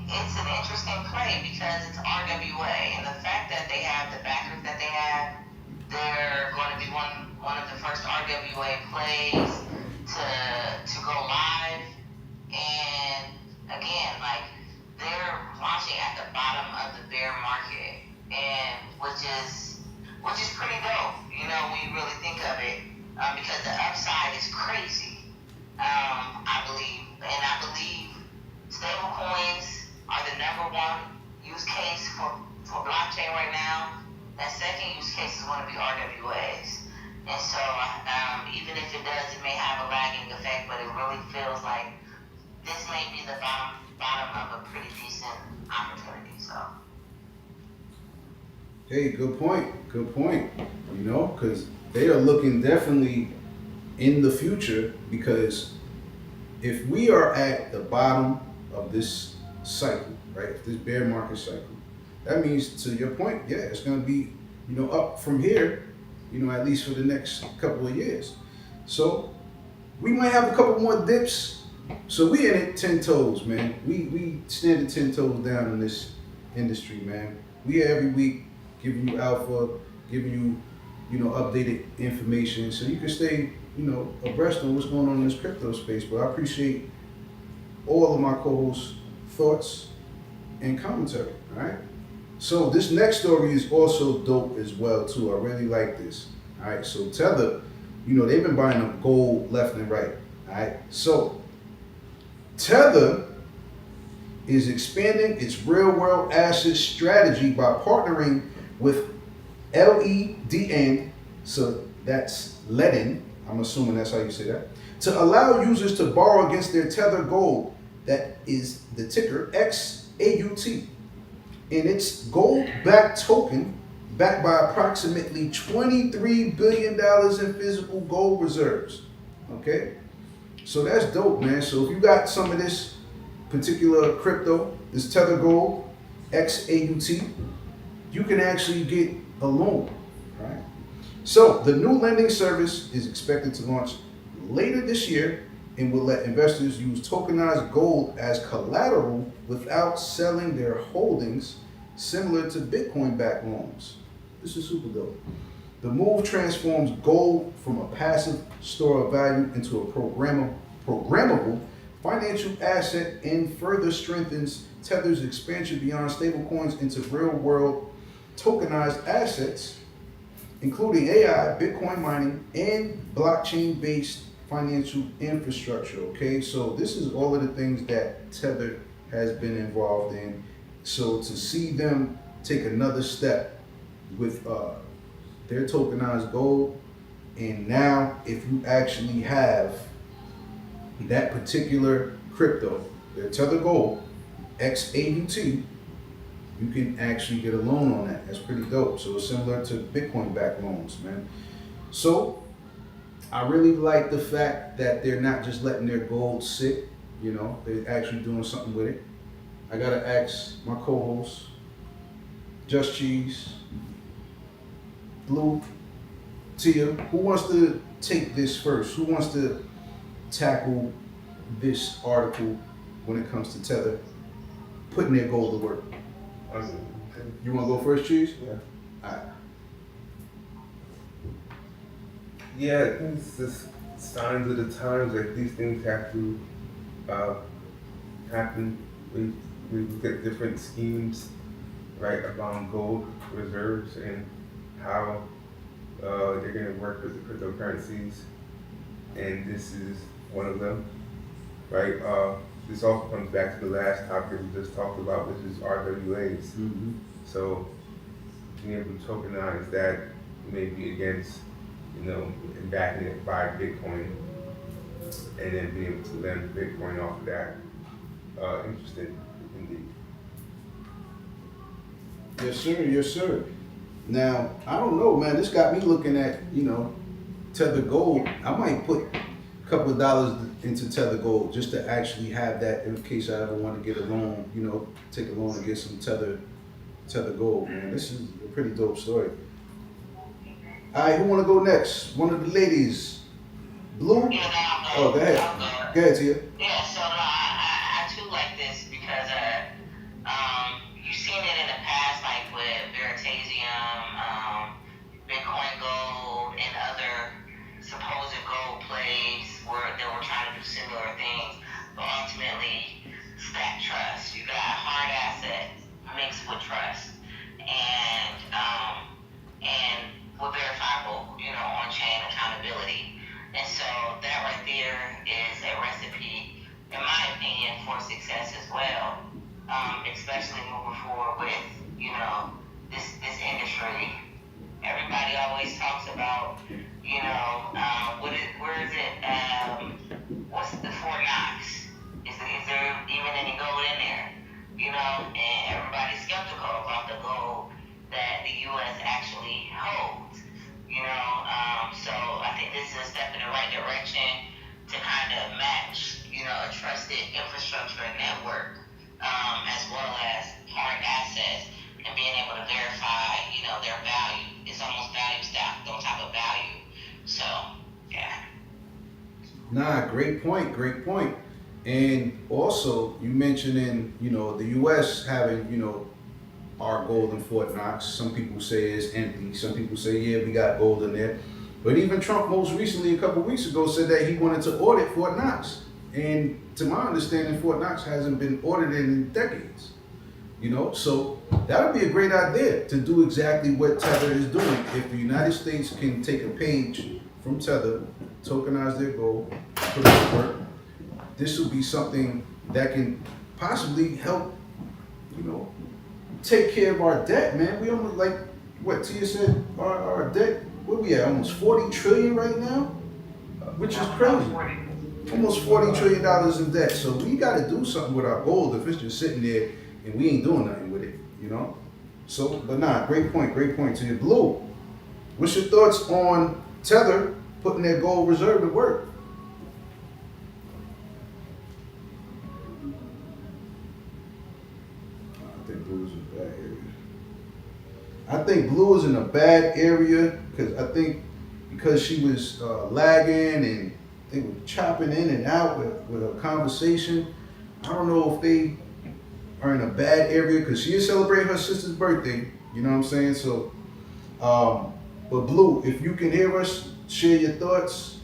it's an interesting play because it's RWA, and the fact that they have the backers that they have, they're going to be one of the first RWA plays to go live. And again, like, they're launching at the bottom of the bear market, and which is pretty dope, when you really think of it, because the upside is crazy. I believe stable to be RWAs. And so, even if it does, it may have a lagging effect, but it really feels like this may be the bottom of a pretty decent opportunity. So. Hey, good point. Good point. You know, because they are looking definitely in the future, because if we are at the bottom of this cycle, right, this bear market cycle, that means, to your point, yeah, it's going to be, you know, up from here, you know, at least for the next couple of years. So we might have a couple more dips. So we in it 10 toes, man. We standing 10 toes down in this industry, man. We here every week giving you alpha, giving you, you know, updated information so you can stay, you know, abreast of what's going on in this crypto space. But I appreciate all of my co-hosts' thoughts and commentary, all right? So this next story is also dope as well, too. I really like this, all right? So Tether, you know, they've been buying up gold left and right, all right? So Tether is expanding its real-world asset strategy by partnering with LEDN, so that's Ledin, I'm assuming that's how you say that, to allow users to borrow against their Tether gold, that is the ticker XAUT, and its gold-backed token, backed by approximately $23 billion in physical gold reserves. Okay? So that's dope, man. So if you got some of this particular crypto, this Tether Gold, XAUT, you can actually get a loan, right? So the new lending service is expected to launch later this year and will let investors use tokenized gold as collateral without selling their holdings, similar to Bitcoin-backed loans. This is super dope. The move transforms gold from a passive store of value into a programmable financial asset and further strengthens Tether's expansion beyond stablecoins into real-world tokenized assets, including AI, Bitcoin mining, and blockchain-based financial infrastructure. Okay, so this is all of the things that Tether has been involved in. So to see them take another step with their tokenized gold, and now if you actually have that particular crypto, their Tether Gold, XAUT, you can actually get a loan on that. That's pretty dope. So it's similar to Bitcoin-backed loans, man. So I really like the fact that they're not just letting their gold sit, you know, they're actually doing something with it. I gotta ask my co-host, Just Cheese, Blue, Tia, who wants to take this first? Who wants to tackle this article when it comes to Tether putting their gold to work? You want to go first, Cheese? Yeah. All right. Yeah, I think it's just signs of the times that these things have to happen. We look at different schemes, right, around gold reserves and how they're going to work with the cryptocurrencies, and this is one of them, right? This also comes back to the last topic we just talked about, which is RWAs. Mm-hmm. So being able to tokenize that, maybe against, you know, and backing it by Bitcoin, and then being able to lend Bitcoin off of that. Interesting, indeed. Yes, sir. Yes, sir. Now, I don't know, man. This got me looking at, you know, Tether Gold. I might put a couple of dollars into Tether Gold just to actually have that in case I ever want to get a loan, you know, take a loan and get some Tether Gold, man. This is a pretty dope story. All right, who want to go next? One of the ladies. Blue? Oh, go ahead. Go ahead, Tia. Yeah, so no, I too like this because you've seen it in the past, like with Veritasium, Bitcoin Gold, and other supposed gold plays where they were trying to do similar things, but ultimately stack trust. You got hard assets mixed with trust, and with verifiable, you know, on-chain accountability. And so that right there is a recipe, in my opinion, for success as well, especially moving forward with, you know, this industry everybody always talks about, where is it? What's the Fort Knox? Is there even any gold in there? And everybody's skeptical about the gold that the U.S. actually holds. So I think this is a step in the right direction to kind of match, a trusted infrastructure and network, as well as hard assets and being able to verify, their value. It's almost value stacked on top of value. So, yeah. Nah, great point, great point. And also, you mentioning, the U.S. having, our gold in Fort Knox. Some people say it's empty. Some people say, yeah, we got gold in there. But even Trump most recently, a couple weeks ago, said that he wanted to audit Fort Knox. And to my understanding, Fort Knox hasn't been audited in decades. So that would be a great idea to do exactly what Tether is doing. If the United States can take a page from Tether, tokenize their gold, put it to work, this will be something that can possibly help, take care of our debt, man. We almost, like what Tia said, our debt, what we at, almost 40 trillion right now, which is crazy. Almost $40 trillion in debt. So we got to do something with our gold if it's just sitting there and we ain't doing nothing with it, So, but nah, great point to you. Blue, what's your thoughts on Tether putting their gold reserve to work? I think Blue is in a bad area. I think Blue is in a bad area because she was lagging and they were chopping in and out with a conversation. I don't know if they are in a bad area because she is celebrating her sister's birthday. You know what I'm saying? So, but Blue, if you can hear us, share your thoughts.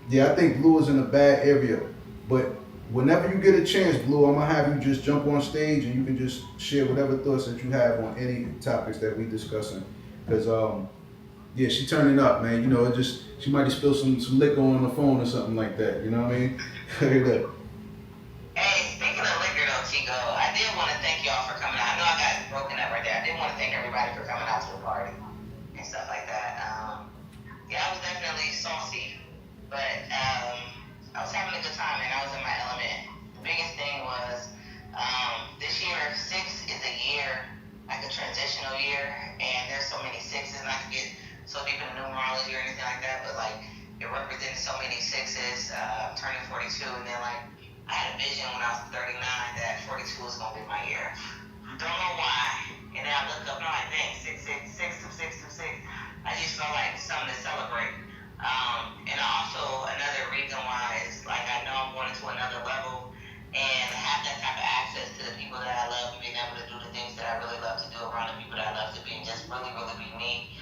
Yeah, I think Blue is in a bad area. But whenever you get a chance, Blue, I'm gonna have you just jump on stage and you can just share whatever thoughts that you have on any topics that we discussing. Because yeah, she turning up, man. She might have spilled some liquor on the phone or something like that. You know what I mean? Look. Hey, speaking of liquor though, Chico, I did want to thank y'all for coming out. I know I got broken up right there. I did want to thank everybody for coming out to the party and stuff like that. Yeah, I was definitely saucy, but I was having a good time and I was in my element. The biggest thing was this year, 6 is a year, like a transitional year, and there's so many sixes, not to get so deep into numerology or anything like that, but like it represented so many sixes, turning 42, and then like I had a vision when I was 39 that 42 was gonna be my year. Don't know why. And then I looked up and I'm like, dang, 666. I just felt like something to celebrate. And also another reason why is like I know I'm going to another level and have that type of access to the people that I love and being able to do the things that I really love to do around the people that I love to be and just really, really be me.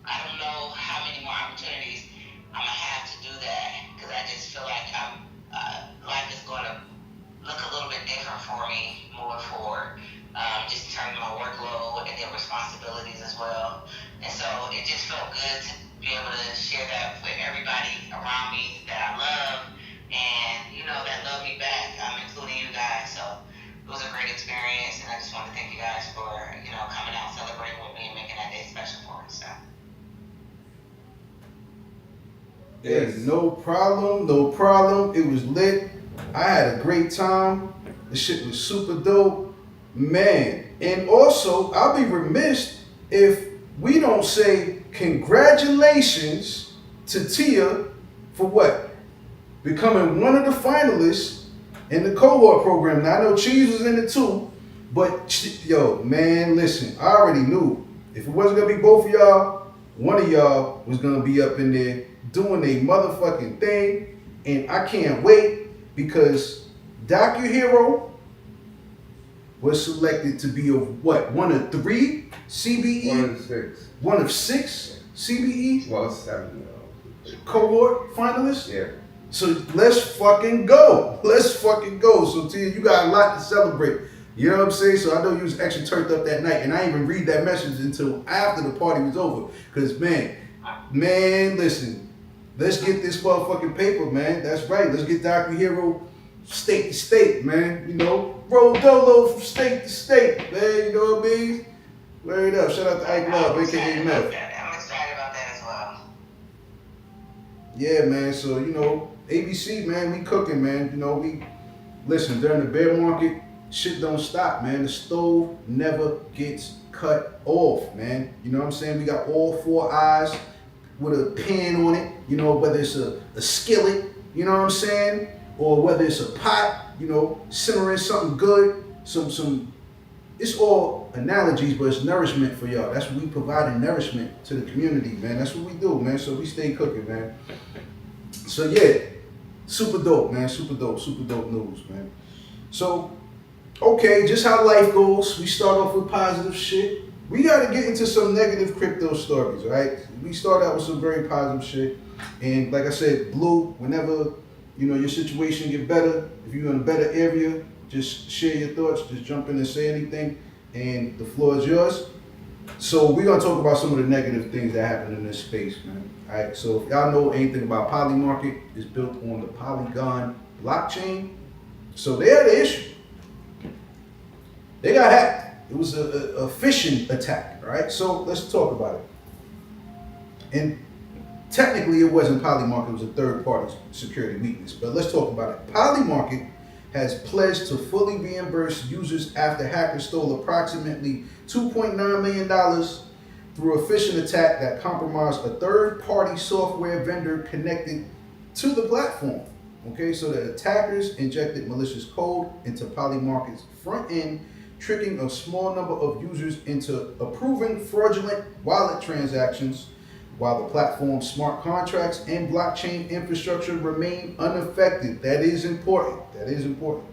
I don't know how many more opportunities I'm gonna have to do that because I just feel like life is going to look a little bit different for me moving forward. Just in terms of my workload and then responsibilities as well. And so it just felt good to be able to share that with everybody around me that I love and, that love me back, including you guys. So it was a great experience and I just want to thank you guys for, coming out, celebrating with me and making that day special for me. So. Yes. Hey, no problem. It was lit. I had a great time. The shit was super dope. Man. And also, I'll be remiss if we don't say congratulations to Tia for what? Becoming one of the finalists in the cohort program. Now, I know Cheese was in it too, but yo, man, listen, I already knew if it wasn't gonna be both of y'all, one of y'all was gonna be up in there doing a motherfucking thing, and I can't wait because DocuHero was selected to be one of 3 CBE? One of 6 CBE? Well, 7 cohort finalists? Yeah. So let's fucking go. So Tia, you got a lot to celebrate. You know what I'm saying? So I know you was extra turned up that night, and I didn't even read that message until after the party was over. Cause man, listen, Let's get this motherfucking paper, man. That's right. Let's get Dr. Hero state to state, man. You know, roll dolo from state to state, man. You know what I mean? Word up. Shout out to Ike Love, aka Meth. I'm excited about that as well. Yeah, man. So, you know, ABC, man, we cooking, man. You know, we listen, during the bear market, shit don't stop, man. The stove never gets cut off, man. You know what I'm saying? We got all 4 eyes with a pan on it, you know, whether it's a skillet, you know what I'm saying? Or whether it's a pot, you know, simmering something good, some it's all analogies, but it's nourishment for y'all. That's what we providing nourishment to the community, man. That's what we do, man. So we stay cooking, man. So yeah, super dope, man. Super dope news, man. So, okay, just how life goes. We start off with positive shit. We gotta get into some negative crypto stories, right? We start out with some very positive shit. And like I said, Blue, whenever, you know, your situation get better, if you're in a better area, just share your thoughts, just jump in and say anything, and the floor is yours. So we're gonna talk about some of the negative things that happen in this space, man. All right, so if y'all know anything about Polymarket, it's built on the Polygon blockchain. So they had an issue. They got hacked. It was a phishing attack, right? So let's talk about it. And technically it wasn't Polymarket, it was a third-party security weakness. But let's talk about it. Polymarket has pledged to fully reimburse users after hackers stole approximately $2.9 million through a phishing attack that compromised a third-party software vendor connected to the platform. Okay, so the attackers injected malicious code into Polymarket's front end, tricking a small number of users into approving fraudulent wallet transactions, while the platform's smart contracts and blockchain infrastructure remain unaffected. That is important. That is important.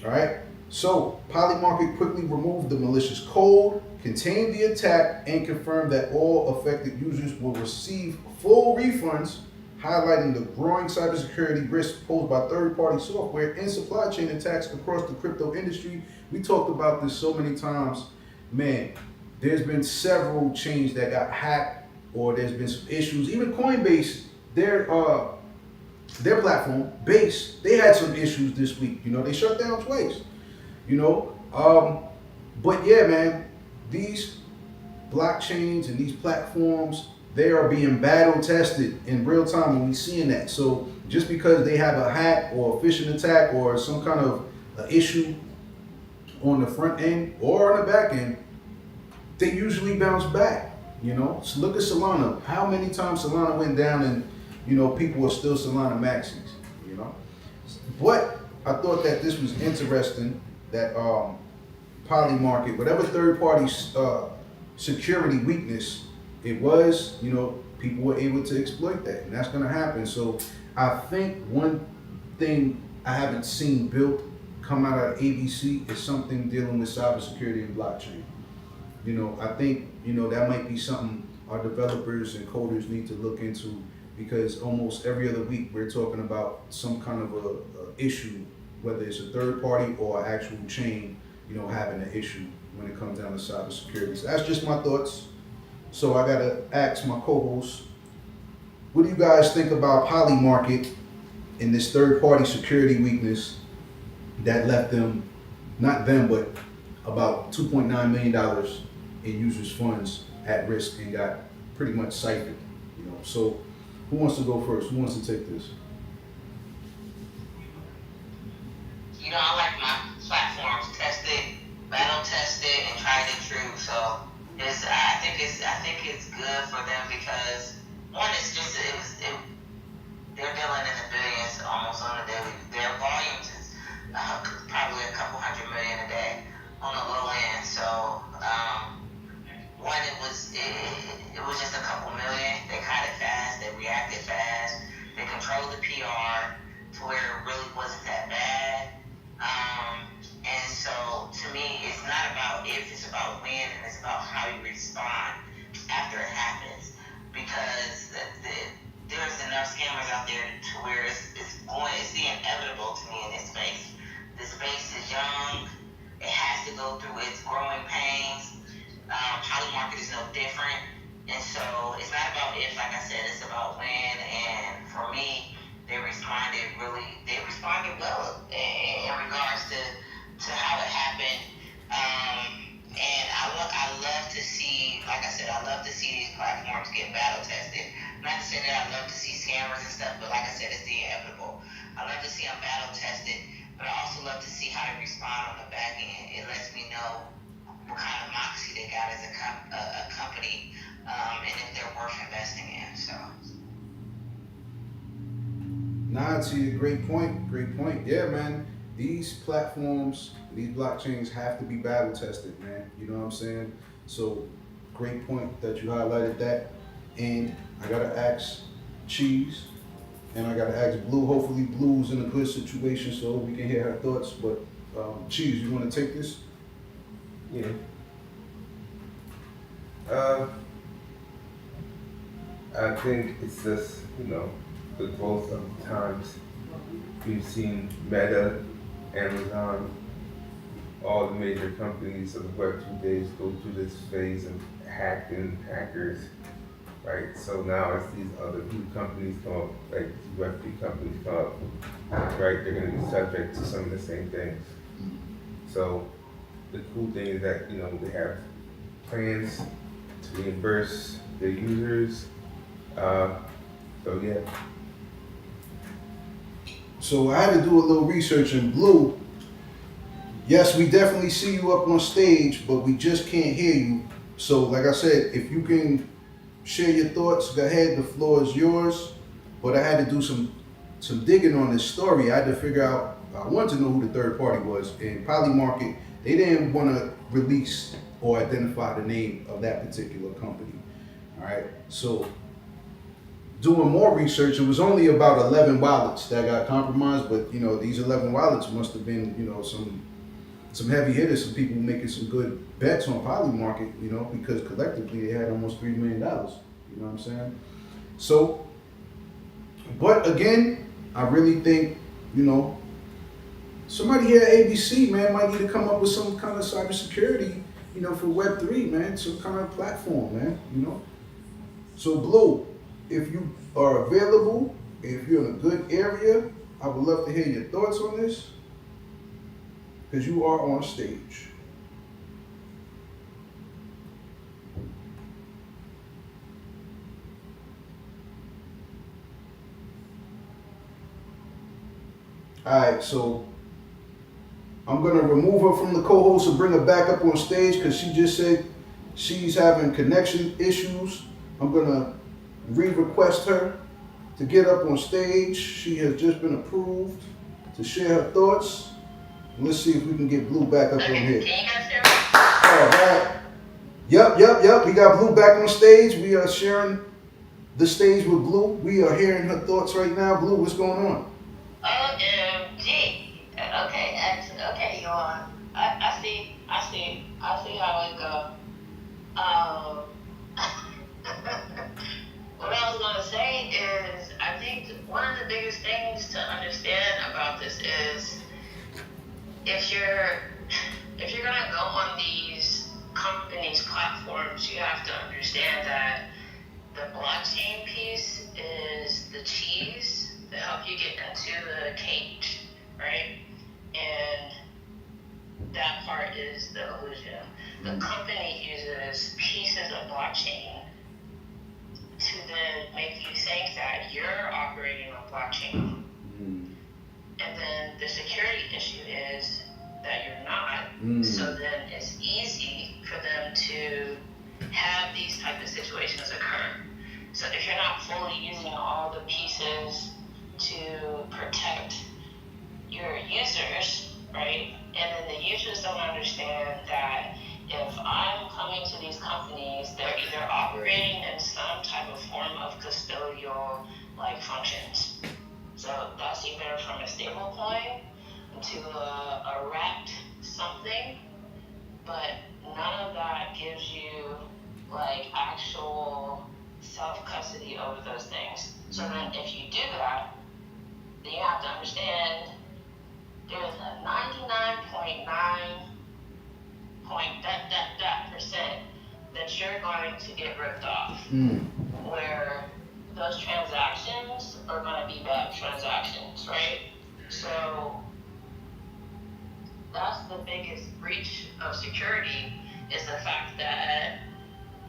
All right. So Polymarket quickly removed the malicious code, contained the attack, and confirmed that all affected users will receive full refunds, highlighting the growing cybersecurity risks posed by third-party software and supply chain attacks across the crypto industry. We talked about this so many times. Man, there's been several chains that got hacked, or there's been some issues. Even Coinbase, their platform, Base, they had some issues this week. You know, they shut down twice. You know, but yeah, man, these blockchains and these platforms, they are being battle tested in real time, and we're seeing that. So just because they have a hack or a phishing attack or some kind of issue on the front end or on the back end, they usually bounce back. You know, so look at Solana. How many times Solana went down and, you know, people are still Solana maxis, you know? But I thought that this was interesting that Polymarket, whatever third-party security weakness it was, you know, people were able to exploit that, and that's going to happen. So I think one thing I haven't seen built come out of ABC is something dealing with cybersecurity and blockchain. You know, I think, you know, that might be something our developers and coders need to look into, because almost every other week we're talking about some kind of a issue, whether it's a third party or an actual chain, you know, having an issue when it comes down to cybersecurity. So that's just my thoughts. So I gotta ask my co-hosts, what do you guys think about Polymarket and this third party security weakness that left them, not them, but about $2.9 million in users' funds at risk and got pretty much siphoned, you know? So who wants to go first? Who wants to take this? You know, I like my platforms tested, battle tested, and tried and true. So I think it's good for them because one, it's just they're dealing in the billions almost on a daily. Their volumes is probably a couple hundred million a day on the low end. So one, it was just a couple million. They caught it fast. They reacted fast. They controlled the PR to where it really wasn't that bad. And so to me, it's not about if, it's about when, and it's about how you respond after it happens. Because there's enough scammers out there to where it's the inevitable to me in this space. The space is young. It has to go through its growing pains. Polymarket is no different. And so it's not about if, like I said, it's about when. And they responded well in regards to how it happened. And I love to see, like I said, I love to see these platforms get battle tested. Not to say that I love to see scammers and stuff, but like I said, it's the inevitable. I love to see them battle tested, but I also love to see how they respond on the back end. It lets me know what kind of moxie they got as a company, and if they're worth investing in. So. Nah, to you, great point. Great point. Yeah, man. These platforms, these blockchains have to be battle tested, man. You know what I'm saying? So, great point that you highlighted that. And I gotta ask Cheese, and I gotta ask Blue. Hopefully, Blue's in a good situation so we can hear her thoughts. But Cheese, you want to take this? Yeah. I think it's just, the growth of times. We've seen Meta, Amazon, all the major companies of the Web 2 days go through this phase of hackers, right? So now as these other new companies come up, like Web 3 companies come up, right, they're gonna be subject to some of the same things. So the cool thing is that, they have plans to reimburse their users. So yeah. So I had to do a little research in Blue. Yes, we definitely see you up on stage, but we just can't hear you. So like I said, if you can share your thoughts, go ahead, the floor is yours. But I had to do some digging on this story. I had to figure out, I wanted to know who the third party was. And Polymarket, they didn't want to release or identify the name of that particular company. All right, so doing more research, it was only about 11 wallets that got compromised, but these 11 wallets must have been, some heavy hitters, some people making some good bets on Polymarket, because collectively they had almost $3 million. You know what I'm saying? So, but again, I really think, somebody here at ABC, man, might need to come up with some kind of cybersecurity, for Web3, man, some kind of platform, man, So Blue, if you are available, if you're in a good area, I would love to hear your thoughts on this, because you are on stage. All right, so I'm gonna remove her from the co-host and bring her back up on stage because she just said she's having connection issues. I'm gonna re-request her to get up on stage. She has just been approved to share her thoughts. Let's see if we can get Blue back up on here. Can you guys hear me? All right. Yep. We got Blue back on stage. We are sharing the stage with Blue. We are hearing her thoughts right now. Blue, what's going on? OMG. Okay, excellent. Okay, you on. I see how it goes. What I was gonna say is, I think one of the biggest things to understand about this is, if you're gonna go on these companies' platforms, you have to understand that the blockchain piece is the cheese that help you get into the cage, right? And that part is the illusion. The company uses pieces of blockchain to then make you think that you're operating on blockchain. And then the security issue is that you're not. So then it's easy for them to have these type of situations occur. So if you're not fully using all the pieces to protect your users, right? And then the users don't understand that if I'm coming to these companies, they're either operating in some type of form of custodial functions. So that's either from a stable coin to a wrapped something, but none of that gives you actual self-custody over those things. So then if you do that, then you have to understand there's a 99.9% that you're going to get ripped off. Where those transactions are going to be bad transactions, right? So that's the biggest breach of security, is the fact that,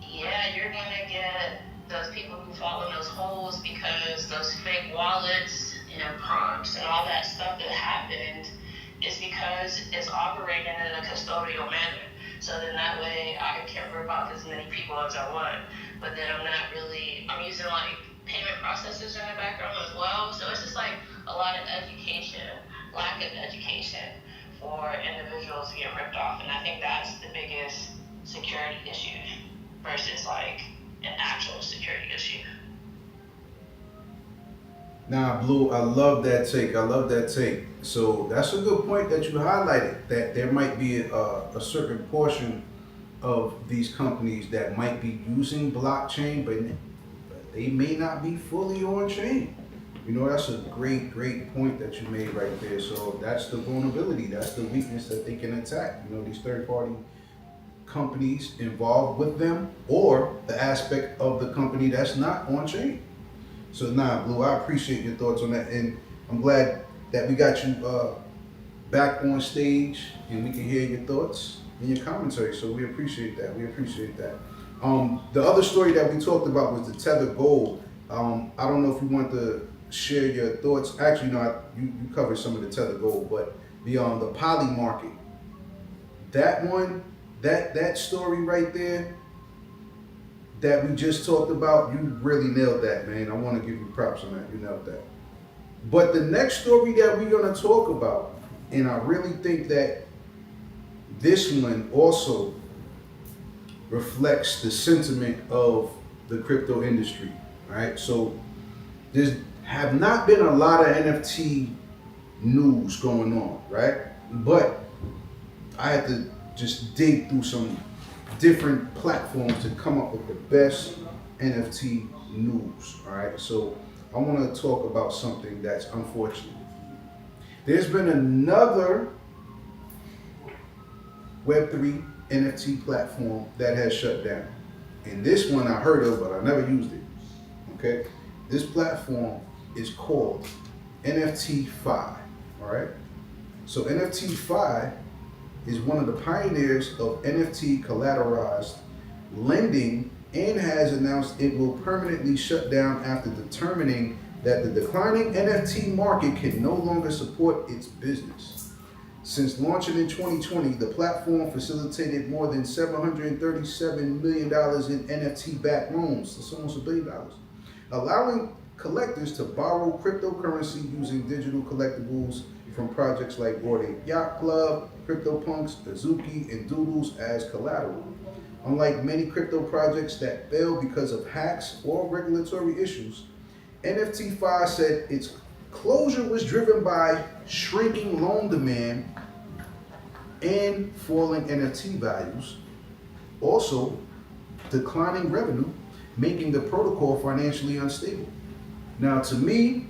yeah, you're going to get those people who fall in those holes because those fake wallets and prompts and all that stuff that happened is because it's operating in a custodial manner. So then that way I can rip off as many people as I want, but then I'm using like payment processors in the background as well. So it's just like a lot of education, lack of education for individuals to get ripped off. And I think that's the biggest security issue versus like an actual security issue. Nah, Blue, I love that take. I love that take. So that's a good point that you highlighted, that there might be a certain portion of these companies that might be using blockchain, but they may not be fully on chain. You know, that's a great point that you made right there. So that's the vulnerability, that's the weakness that they can attack. You know, these third party companies involved with them, or the aspect of the company that's not on chain. So nah, Blue, I appreciate your thoughts on that, and I'm glad that we got you back on stage and we can hear your thoughts and your commentary. So we appreciate that. We appreciate that. The other story that we talked about was the Tether Gold. I don't know if you want to share your thoughts. Actually, no, you covered some of the Tether Gold, but the poly market. That one, that story right there that we just talked about, you really nailed that, man. I want to give you props on that. You nailed that. But the next story that we're going to talk about, and I really think that this one also reflects the sentiment of the crypto industry, right? So there's have not been a lot of NFT news going on, right? But I had to just dig through some different platforms to come up with the best NFT news, all right? So I want to talk about something that's unfortunate. There's been another Web3 NFT platform that has shut down. And this one I heard of, but I never used it, okay? This platform is called NFT-Fi, all right? So NFT-Fi is one of the pioneers of NFT collateralized lending and has announced it will permanently shut down after determining that the declining NFT market can no longer support its business. Since launching in 2020, the platform facilitated more than $737 million in NFT-backed loans. That's almost $1 billion. Allowing collectors to borrow cryptocurrency using digital collectibles from projects like Bored Ape Yacht Club, CryptoPunks, Azuki, and Doodles as collateral. Unlike many crypto projects that fail because of hacks or regulatory issues, NFT-Fi said its closure was driven by shrinking loan demand and falling NFT values, also declining revenue, making the protocol financially unstable. Now, to me,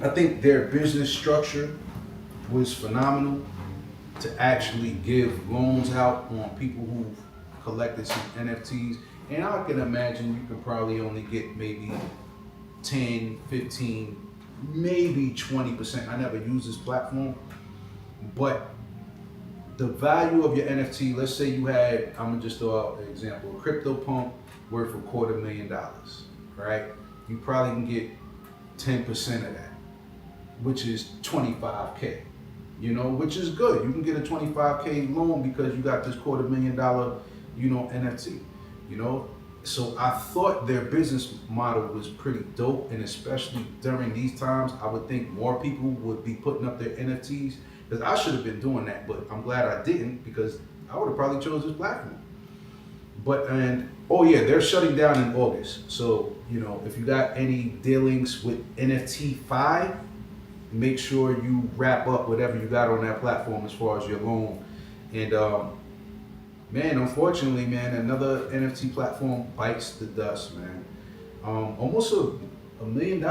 I think their business structure was phenomenal to actually give loans out on people who've collected some NFTs. And I can imagine you could probably only get maybe 10, 15, maybe 20%. I never use this platform, but the value of your NFT, let's say you had, I'm gonna just throw out an example, a CryptoPunk worth $250,000, right? You probably can get 10% of that, which is $25K, you know, which is good. You can get a $25K loan because you got this $250,000, you know, NFT, you know. So I thought their business model was pretty dope, and especially during these times, I would think more people would be putting up their NFTs, because I should have been doing that, but I'm glad I didn't, because I would have probably chose this platform. But, and, oh yeah, they're shutting down in August. So, you know, if you got any dealings with NFT-Fi, make sure you wrap up whatever you got on that platform as far as your loan. And, man, unfortunately, man, another NFT platform bites the dust, man. Almost $1 million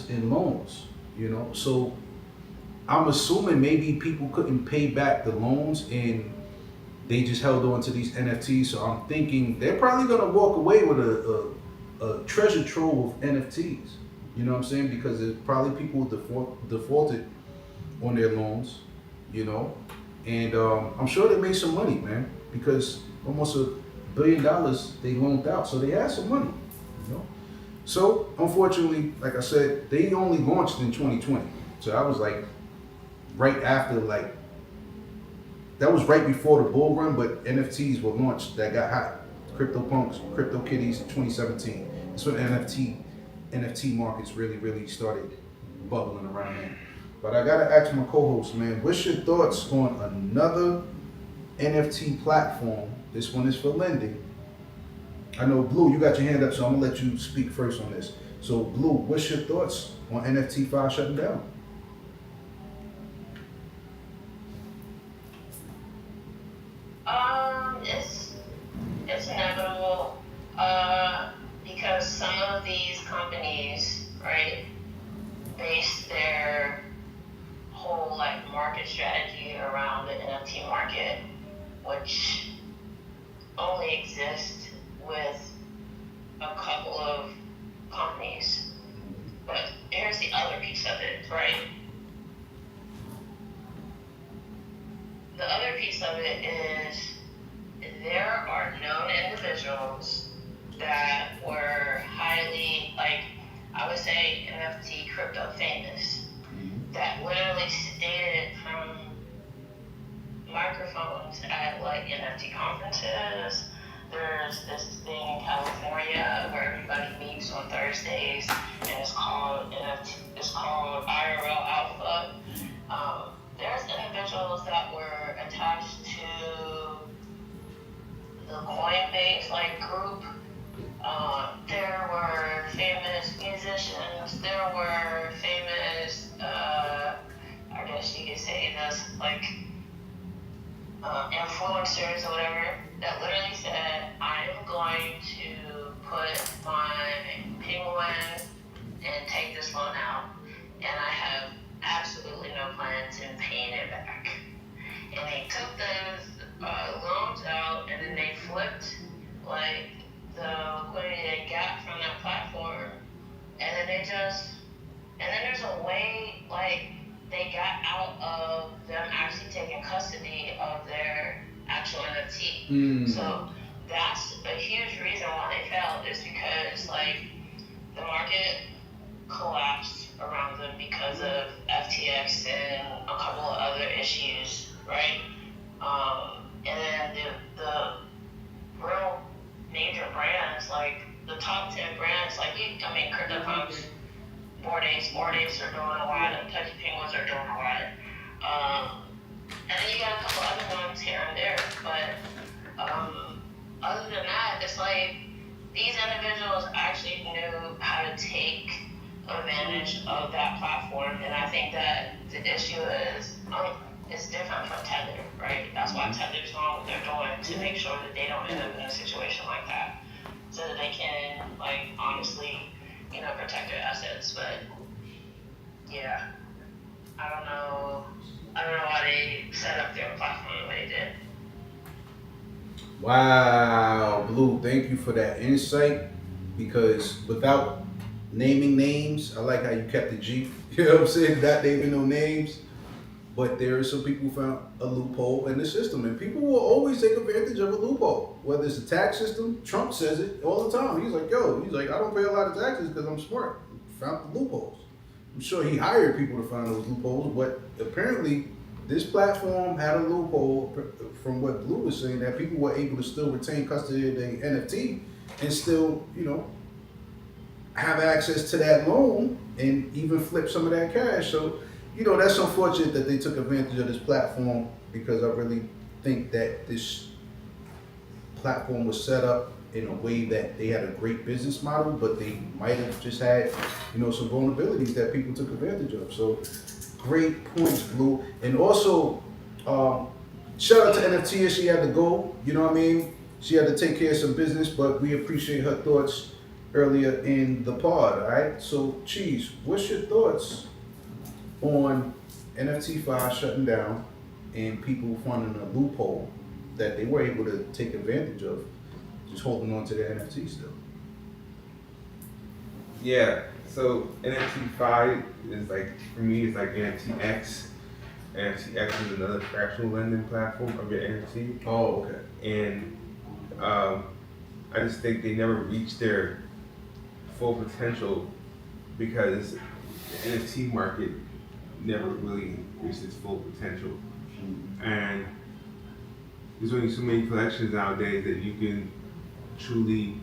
in loans, you know. So I'm assuming maybe people couldn't pay back the loans and they just held on to these NFTs. So I'm thinking they're probably gonna walk away with a a treasure trove of NFTs. You know what I'm saying? Because there's probably people defaulted on their loans, you know, and I'm sure they made some money, man, because almost $1 billion they loaned out, so they had some money, you know. So unfortunately, like I said, they only launched in 2020, so I was like right after, like that was right before the bull run, but NFTs were launched that got hot. CryptoPunks, CryptoKitties, 2017. That's when NFT markets really started bubbling around there. But I gotta ask my co-host, man, what's your thoughts on another NFT platform? This one is for lending. I know Blue, you got your hand up, so I'm gonna let you speak first on this. So Blue, what's your thoughts on NFT5 shutting down? It's inevitable, because some of these companies, right, base their whole like market strategy around the NFT market, which only exists with a couple of companies. But here's the other piece of it, right? The other piece of it is there are known individuals that were highly, like, I would say NFT crypto famous, that literally stated from microphones at like NFT conferences. There's this thing in California where everybody meets on Thursdays, and it's called NFT. It's called IRL Alpha. There's individuals that were attached to the Coinbase like group. There were famous musicians. There were famous, I guess you could say this, like influencers or whatever, that literally said, I am going to put my penguin and take this loan out, and I have absolutely no plans in paying it back. And they took those loans out, and then they flipped like the liquidity they got from that platform, and then there's a way like they got out of them actually taking custody of their actual NFT. So that's a huge reason why they failed, is because like the market collapsed around them because of FTX and a couple of other issues, right? And then the real major brands, like the top 10 brands, like CryptoPunks, Bored Apes are doing a lot, and Touchy Penguins are doing a lot. And then you got a couple other ones here and there, but other than that, it's like these individuals actually knew how to take advantage of that platform, and I think that the issue is it's different from Tether, right? That's why Tether's doing what they're doing, to make sure that they don't end up in a situation like that, so that they can like honestly, protect their assets. But yeah, I don't know why they set up their platform the way they did. Wow, Blue, thank you for that insight. Because without naming names, I like how you kept the G. You know what I'm saying? Not naming no names. But there are some people who found a loophole in the system, and people will always take advantage of a loophole. Whether it's a tax system, Trump says it all the time. He's like, I don't pay a lot of taxes because I'm smart. Found the loopholes. I'm sure he hired people to find those loopholes, but apparently this platform had a loophole, from what Blue was saying, that people were able to still retain custody of their NFT and still, have access to that loan and even flip some of that cash. So, that's unfortunate that they took advantage of this platform, because I really think that this platform was set up in a way that they had a great business model, but they might have just had, some vulnerabilities that people took advantage of. So great points, Blue. And also, shout out to NFT. She had to go, you know what I mean? She had to take care of some business, but we appreciate her thoughts earlier in the pod, all right? So, Cheese, what's your thoughts on NFT5 shutting down and people finding a loophole that they were able to take advantage of, just holding on to their NFT still? Yeah. So NFT5 is like, for me, it's like NFTX. NFTX is another fractional lending platform of your NFT. Oh, okay. And I just think they never reached their full potential because the NFT market never really reached its full potential. And there's only so many collections nowadays that you can truly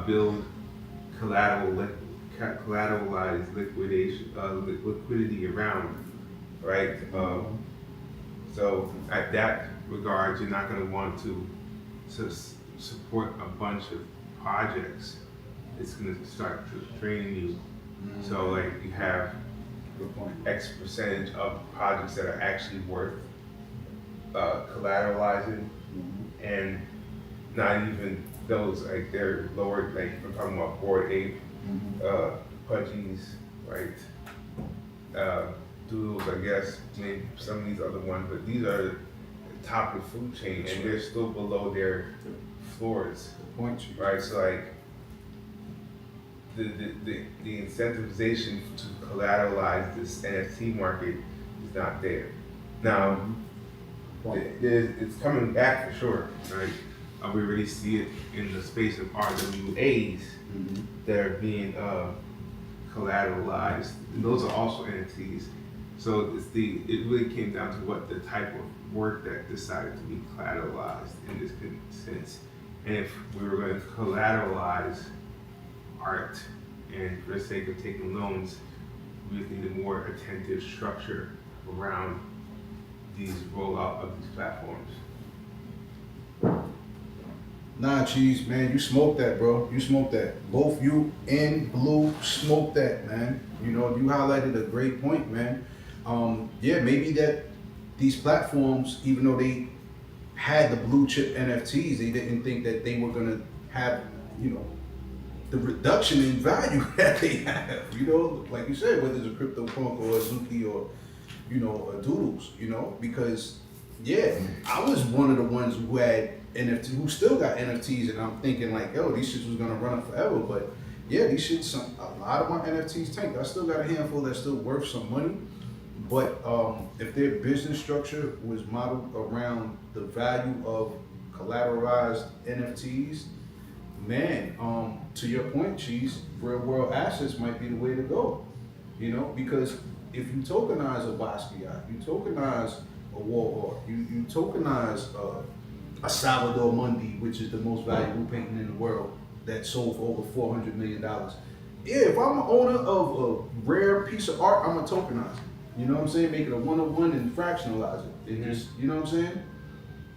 build collateralized liquidity around, right? So at that regard, you're not going to want to support a bunch of projects. It's going to start draining you. So like you have X percentage of projects that are actually worth collateralizing, and not even those, like they're lower, like we're talking about Bored Ape, Pudgies, right? Doodles, I guess, maybe some of these other ones, but these are the top of the food chain, and they're still below their floors, right? So like the incentivization to collateralize this NFT market is not there. Now, it's coming back for sure, right? We already see it in the space of RWAs that are being collateralized. And those are also NFTs. So it really came down to what the type of work that decided to be collateralized in this sense. And if we were going to collateralize art, and for the sake of taking loans, we just need a more attentive structure around these rollout of these platforms. Nah, Cheese, man, you smoked that, bro. You smoked that. Both you and Blue smoked that, man. You know, you highlighted a great point, man. Yeah, maybe that these platforms, even though they had the blue chip NFTs, they didn't think that they were gonna have, you know, the reduction in value that they have. You know, like you said, whether it's a CryptoPunk or a Zuki or, you know, a Doodles, you know, because yeah, I was one of the ones who had NFT, who still got NFTs, and I'm thinking like, yo, these shits was gonna run up forever, but yeah, these shits, a lot of my NFTs tanked. I still got a handful that's still worth some money, but if their business structure was modeled around the value of collateralized NFTs, man, to your point, Cheese, real world assets might be the way to go. You know, because if you tokenize a Basquiat, you tokenize a Warhol, you tokenize a Salvador Mundi, which is the most valuable painting in the world that sold for over $400 million. Yeah, if I'm an owner of a rare piece of art, I'm gonna tokenize it. You know what I'm saying? Make it a 101 and fractionalize it. And just, you know what I'm saying?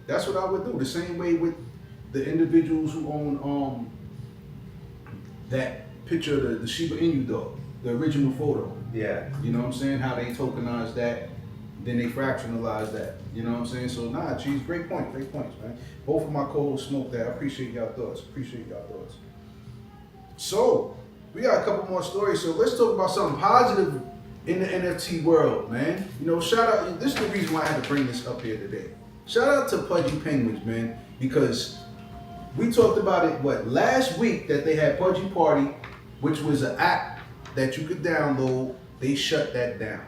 That's what I would do. The same way with the individuals who own that picture of the Shiba Inu dog, the original photo. Yeah. You know what I'm saying? How they tokenize that, then they fractionalize that. You know what I'm saying? So nah, Cheese, great points, man. Both of my co-hosts smoked that. I appreciate y'all thoughts. So, we got a couple more stories. So let's talk about something positive in the NFT world, man. You know, shout out, this is the reason why I had to bring this up here today. Shout out to Pudgy Penguins, man, because we talked about it, last week, that they had Pudgy Party, which was an app that you could download. They shut that down.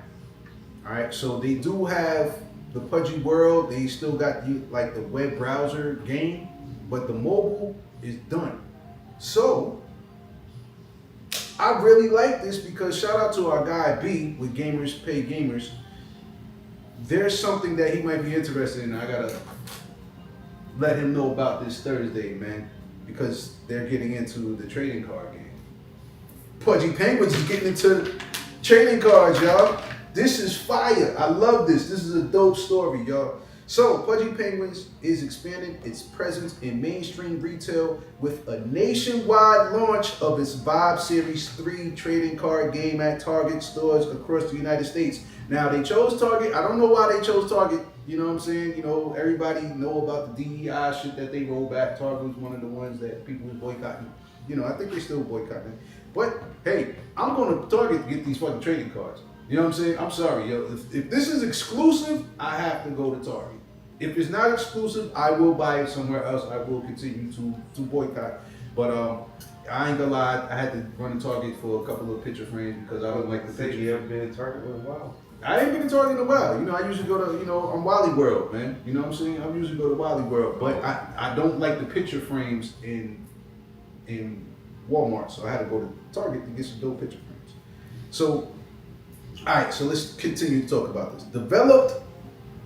All right, so they do have the Pudgy World. They still got like the web browser game, but the mobile is done. So I really like this because shout out to our guy B with Gamers Pay Gamers. There's something that he might be interested in. I gotta let him know about this Thursday, man, because they're getting into the trading card game. Pudgy Penguins is getting into trading cards, y'all. This is fire. I love this. This is a dope story, y'all. So, Pudgy Penguins is expanding its presence in mainstream retail with a nationwide launch of its Vibe Series 3 trading card game at Target stores across the United States. Now, they chose Target. I don't know why they chose Target. You know what I'm saying? You know, everybody know about the DEI shit that they rolled back. Target was one of the ones that people was boycotting. You know, I think they still boycotting. But, hey, I'm going to Target to get these fucking trading cards. You know what I'm saying? I'm sorry, yo. If this is exclusive, I have to go to Target. If it's not exclusive, I will buy it somewhere else. I will continue to boycott. But I ain't gonna lie, I had to run to Target for a couple of picture frames because I don't like the pictures. You haven't been to Target in a while. I ain't been to Target in a while. You know, I usually go to, I'm Wally World, man. You know what I'm saying? I usually go to Wally World, but I don't like the picture frames in Walmart, so I had to go to Target to get some dope picture frames. So, all right, so let's continue to talk about this. Developed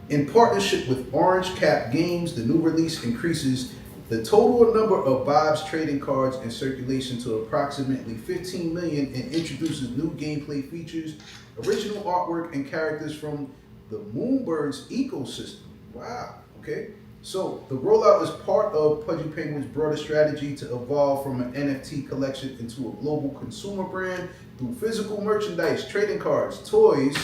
in partnership with Orange Cap Games, the new release increases the total number of Vibes trading cards in circulation to approximately 15 million and introduces new gameplay features, original artwork, and characters from the Moonbirds ecosystem. Wow, okay. So the rollout is part of Pudgy Penguin's broader strategy to evolve from an NFT collection into a global consumer brand through physical merchandise, trading cards, toys,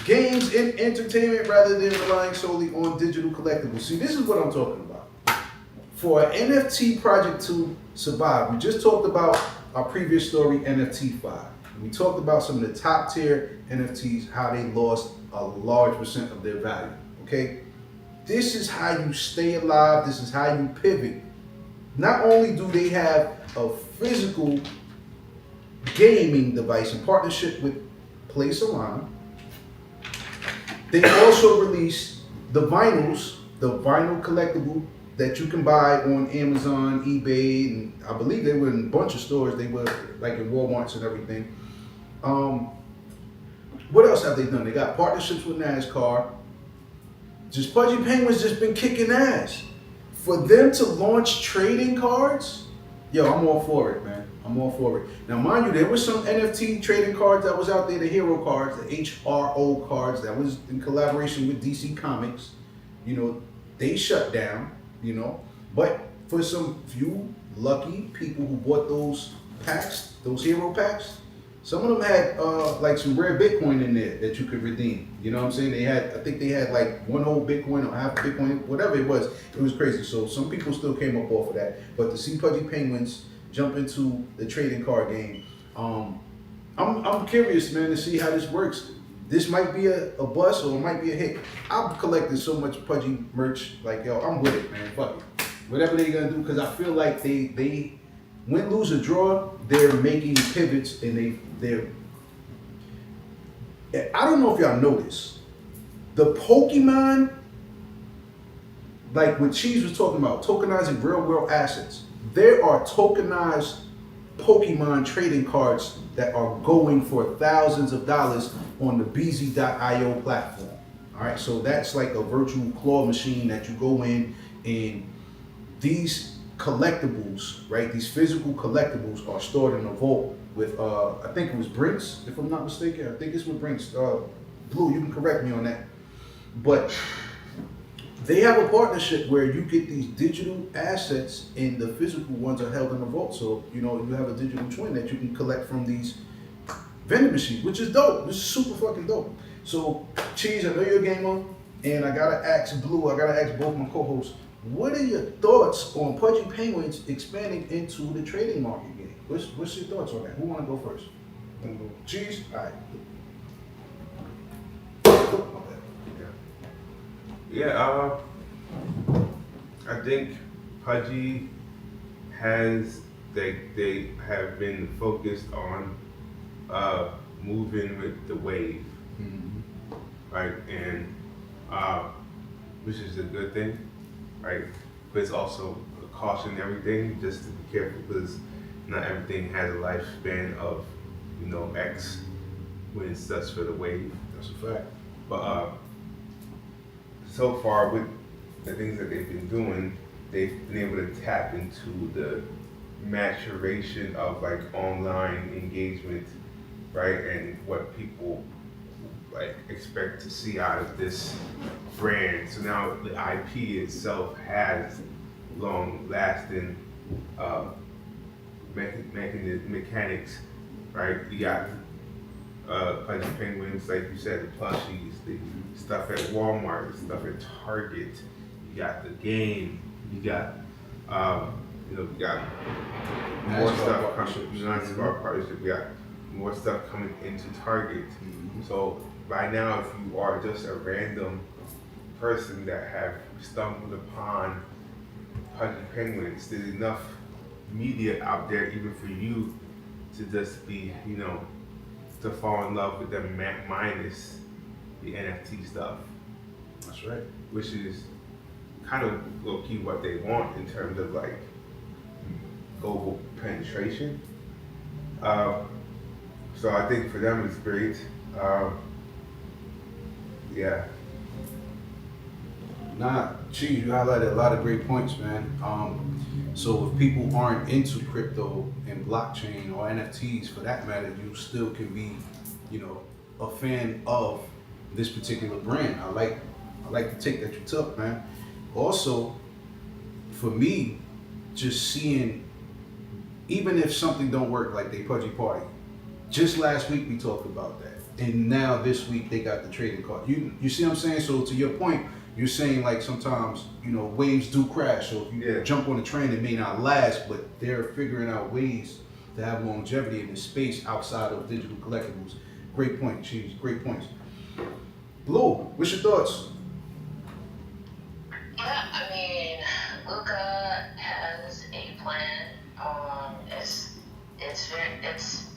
games, and entertainment rather than relying solely on digital collectibles. See, this is what I'm talking about. For an NFT project to survive, we just talked about our previous story, NFT 5. We talked about some of the top tier NFTs, how they lost a large percent of their value, okay? This is how you stay alive. This is how you pivot. Not only do they have a physical gaming device in partnership with Play Solana, they also release the vinyls, the vinyl collectible that you can buy on Amazon, eBay, and I believe they were in a bunch of stores. They were like in Walmarts and everything. What else have they done? They got partnerships with NASCAR. Just Pudgy Penguin's just been kicking ass. For them to launch trading cards, yo, I'm all for it, man. I'm all for it. Now, mind you, there was some NFT trading cards that was out there, the hero cards, the HRO cards that was in collaboration with DC Comics. You know, they shut down, you know. But for some few lucky people who bought those packs, those hero packs, some of them had like some rare Bitcoin in there that you could redeem. You know what I'm saying? I think they had like one whole Bitcoin or half Bitcoin, whatever it was. It was crazy. So some people still came up off of that. But to see Pudgy Penguins jump into the trading card game, I'm curious, man, to see how this works. This might be a bust or it might be a hit. I've collected so much Pudgy merch, like, yo, I'm with it, man. Fuck it. Whatever they're gonna do, because I feel like they win, lose, or draw, they're making pivots and they're. I don't know if y'all know this. The Pokemon, like what Cheese was talking about, tokenizing real world assets. There are tokenized Pokemon trading cards that are going for thousands of dollars on the BZ.io platform. All right, so that's like a virtual claw machine that you go in, and these collectibles, right? These physical collectibles are stored in a vault with, I think it was Brinks, if I'm not mistaken. I think it's with Brinks. Blue, you can correct me on that. But they have a partnership where you get these digital assets and the physical ones are held in a vault. So, you know, you have a digital twin that you can collect from these vending machines, which is dope. This is super fucking dope. So, Cheese, I know you're a gamer, and I gotta ask Blue, I gotta ask both my co-hosts, what are your thoughts on Pudgy Penguins expanding into the trading market game? What's your thoughts on that? Who wanna go first? Cheese? All right. Yeah, I think Pudgy they have been focused on moving with the wave, right? And which is a good thing, right? But it's also a cautionary thing, just to be careful, because not everything has a lifespan of, you know, X when it's just for the wave. That's a fact. But so far with the things that they've been doing, they've been able to tap into the maturation of like online engagement, right? And what people like expect to see out of this brand. So now the IP itself has long-lasting mechanics, right? You got Pudgy Penguins, like you said, the plushies, the stuff at Walmart, the stuff at Target. You got the game. You got, you got more stuff coming. NASCAR partnership. We got more stuff coming into Target. So by now, if you are just a random person that have stumbled upon Pudgy Penguins, there's enough media out there, even for you to just be, to fall in love with them minus the NFT stuff, That's right. which is kind of low key what they want in terms of like global penetration. Uh, so I think for them it's great. Yeah. Nah, gee, you highlighted a lot of great points, man. So if people aren't into crypto and blockchain or NFTs for that matter, you still can be, a fan of this particular brand. I like the take that you took, man. Also, for me, just seeing, even if something don't work like they pudgy party, just last week we talked about that, and now this week they got the trading card. You see what I'm saying? So to your point, you're saying like sometimes waves do crash. So if you jump on a train, it may not last, but they're figuring out ways to have longevity in this space outside of digital collectibles. Great point, Chiefs. Great points. Blue, what's your thoughts? Yeah, I mean, Luca has a plan.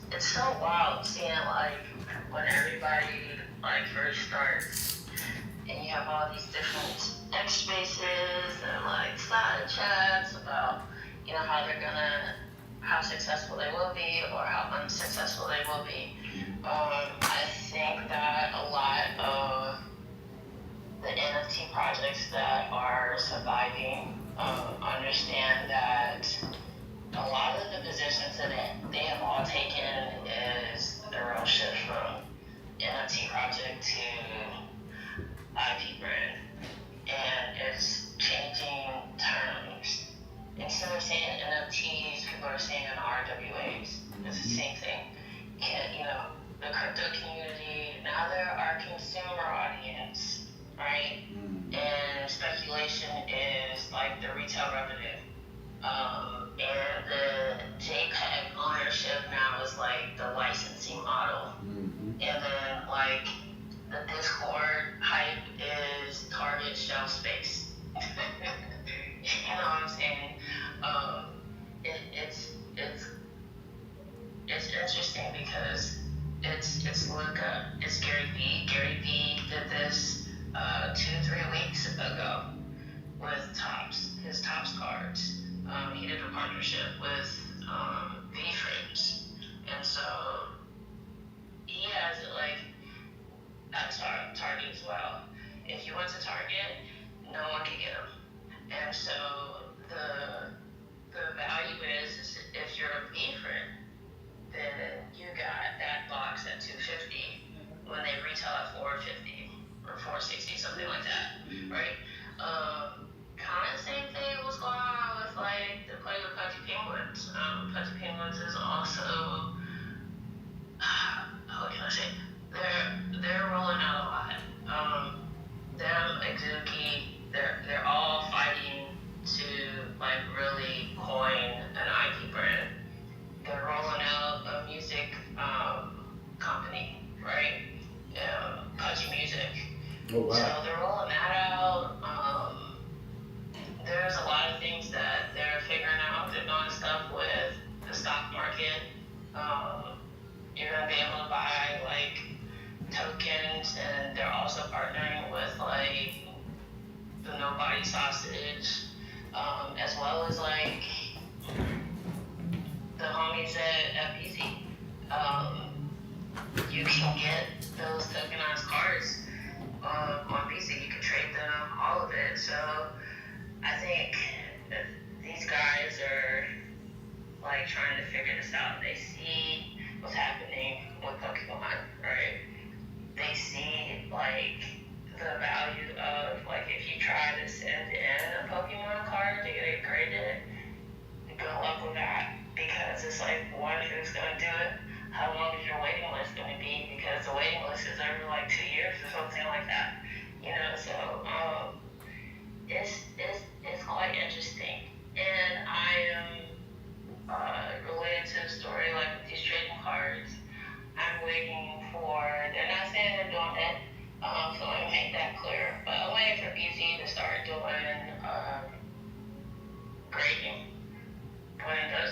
It's so wild seeing like when everybody like first starts, and you have all these different X spaces and like side chats about how successful they will be or how unsuccessful they will be. I think that a lot of the NFT projects that are surviving understand that a lot of the positions that they have all taken is the real shift from NFT project to IP brand, and it's changing terms. Instead of saying NFTs, people are saying RWAs. It's the same thing. The crypto community, now they're our consumer audience, right? And speculation is like the retail revenue. And the JPEG ownership now is like the licensing model. And then like the Discord hype is Target shelf space. You know what I'm saying? It's interesting because it's Luca, it's Gary V. Gary V did this 2-3 weeks ago with his Tops cards. He did a partnership with V-Frames, and so he has it like at Target as well. If you went to Target, no one could get them, and so the value is if you're a V-Frame, then you got that box at $250 when they retail at $450 or $460, something like that, right? Kind of same thing was going on with like the play with Pudgy Penguins. Pudgy Penguins is also, what can I say? They're rolling out a lot. Them, Exuki, they're all fighting to like really coin an IP brand. They're rolling out a music company, right? Pudgy Music. Oh, wow. So they're rolling that out. There's a lot of things that they're figuring out. They're doing stuff with the stock market. You're gonna be able to buy like tokens, and they're also partnering with like the Nobody Sausage, as well as like the homies at BZ. You can get those tokenized cards on BZ. You can trade them, all of it. So I think that these guys are like trying to figure this out. They see what's happening with Pokemon, right? They see like the value of like if you try to send in a Pokemon card to get it graded, good luck with that, because it's like one, who's gonna do it? How long is your waiting list gonna be? Because the waiting list is every like 2 years or something like that. So it's quite interesting. And I am related to the story like with these trading cards. I'm waiting for, they're not saying they're doing it, so let me make that clear. But I'm waiting for BZ to start doing grading. When it does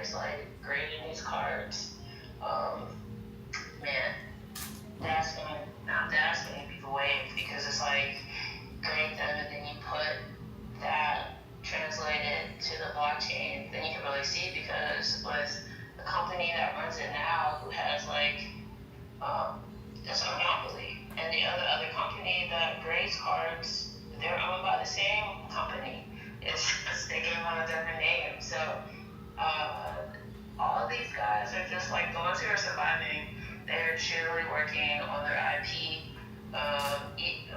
is like grading these cards. Man, that's when you people wave, because it's like grade them and then you put that translated to the blockchain, then you can really see, because with the company that runs it now, who has like it's a monopoly, and the other company that grades cards, they're owned by the same company. It's just they gave them a different name. So all of these guys are just like the ones who are surviving. They're truly working on their IP,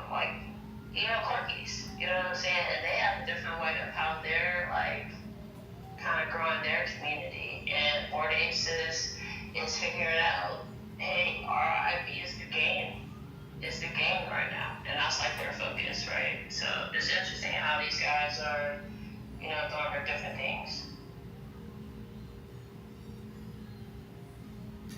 like quirkies. You know what I'm saying? And they have a different way of how they're like kind of growing their community. And Bored Apes is figuring out, hey, our IP is the game. It's the game right now, and that's like their focus, right? So it's interesting how these guys are, doing their different things.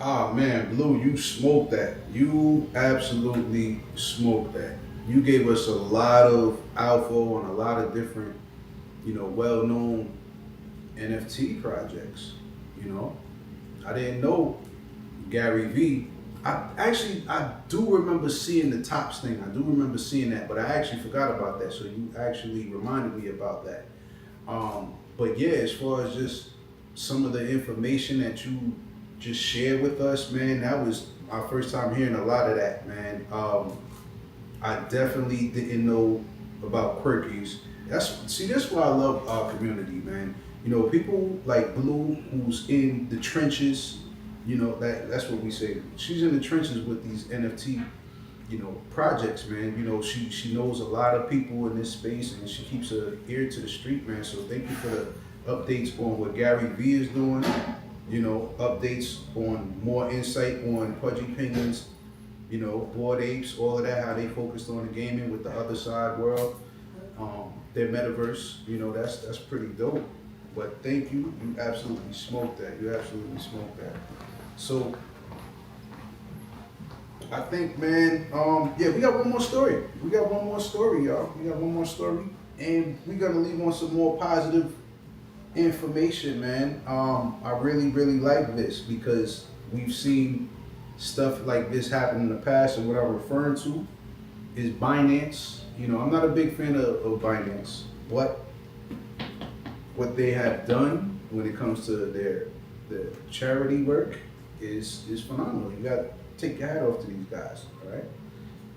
Ah man, Blue, you smoked that. You absolutely smoked that. You gave us a lot of alpha on a lot of different, well-known NFT projects. I didn't know Gary V. I do remember seeing the Tops thing. I do remember seeing that, but I actually forgot about that. So you actually reminded me about that. But yeah, as far as just some of the information that you just shared with us, man, that was my first time hearing a lot of that, man. I definitely didn't know about quirkies. That's why I love our community, man. People like Blue, who's in the trenches. That's what we say. She's in the trenches with these NFT, projects, man. She knows a lot of people in this space, and she keeps her ear to the street, man. So thank you for the updates on what Gary V is doing. Updates on more insight on Pudgy Penguins, Bored Apes, all of that, how they focused on the gaming with the other side world, their metaverse. That's pretty dope. But thank you. You absolutely smoked that. You absolutely smoked that. So I think, man, yeah, we got one more story. We got one more story, y'all. We got one more story. And we're gonna leave on some more positive information, man. I really, really like this because we've seen stuff like this happen in the past, and what I'm referring to is Binance. I'm not a big fan of Binance, but what they have done when it comes to their charity work is phenomenal. You got to take your hat off to these guys, all right?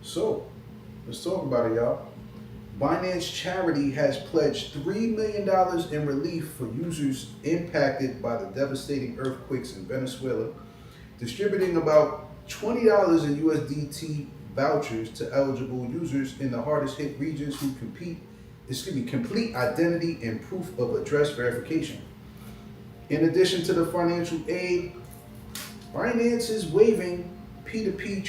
So let's talk about it, y'all. Binance Charity has pledged $3 million in relief for users impacted by the devastating earthquakes in Venezuela, distributing about $20 in USDT vouchers to eligible users in the hardest hit regions who complete identity and proof of address verification. In addition to the financial aid, Binance is waiving P2P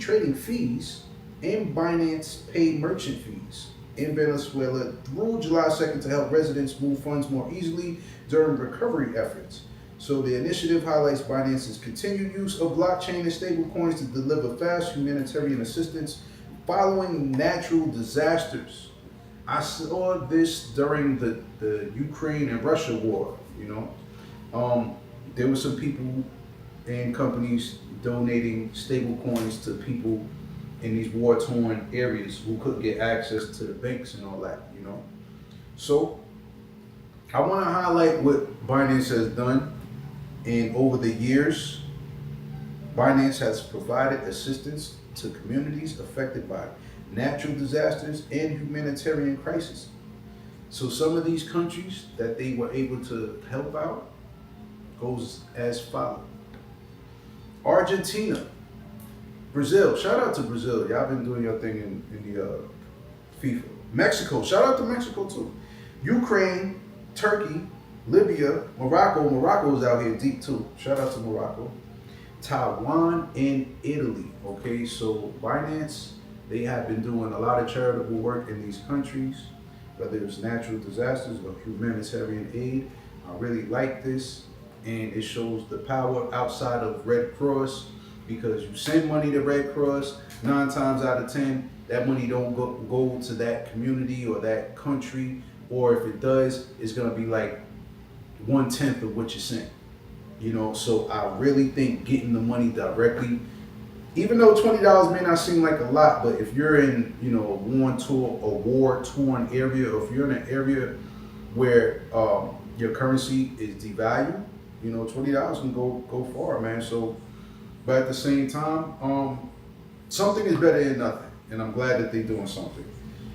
trading fees and Binance Pay merchant fees in Venezuela through July 2nd to help residents move funds more easily during recovery efforts. So the initiative highlights Binance's continued use of blockchain and stablecoins to deliver fast humanitarian assistance following natural disasters. I saw this during the Ukraine and Russia war, there were some people and companies donating stable coins to people in these war-torn areas who couldn't get access to the banks and all that, So I want to highlight what Binance has done. And over the years, Binance has provided assistance to communities affected by natural disasters and humanitarian crises. So some of these countries that they were able to help out goes as follows. Argentina, Brazil, shout out to Brazil. Y'all been doing your thing in the FIFA. Mexico, shout out to Mexico too. Ukraine, Turkey, Libya, Morocco's out here deep too. Shout out to Morocco. Taiwan and Italy. Okay, so Binance, they have been doing a lot of charitable work in these countries, whether it's natural disasters or humanitarian aid. I really like this, and it shows the power outside of Red Cross, because you send money to Red Cross, 9 times out of 10, that money don't go to that community or that country, or if it does, it's gonna be like 1/10 of what you sent. You know, so I really think getting the money directly, even though $20 may not seem like a lot, but if you're in, you know, a war torn area, or if you're in an area where your currency is devalued, you know, $20 can go far, man. So, but at the same time, something is better than nothing, and I'm glad that they're doing something.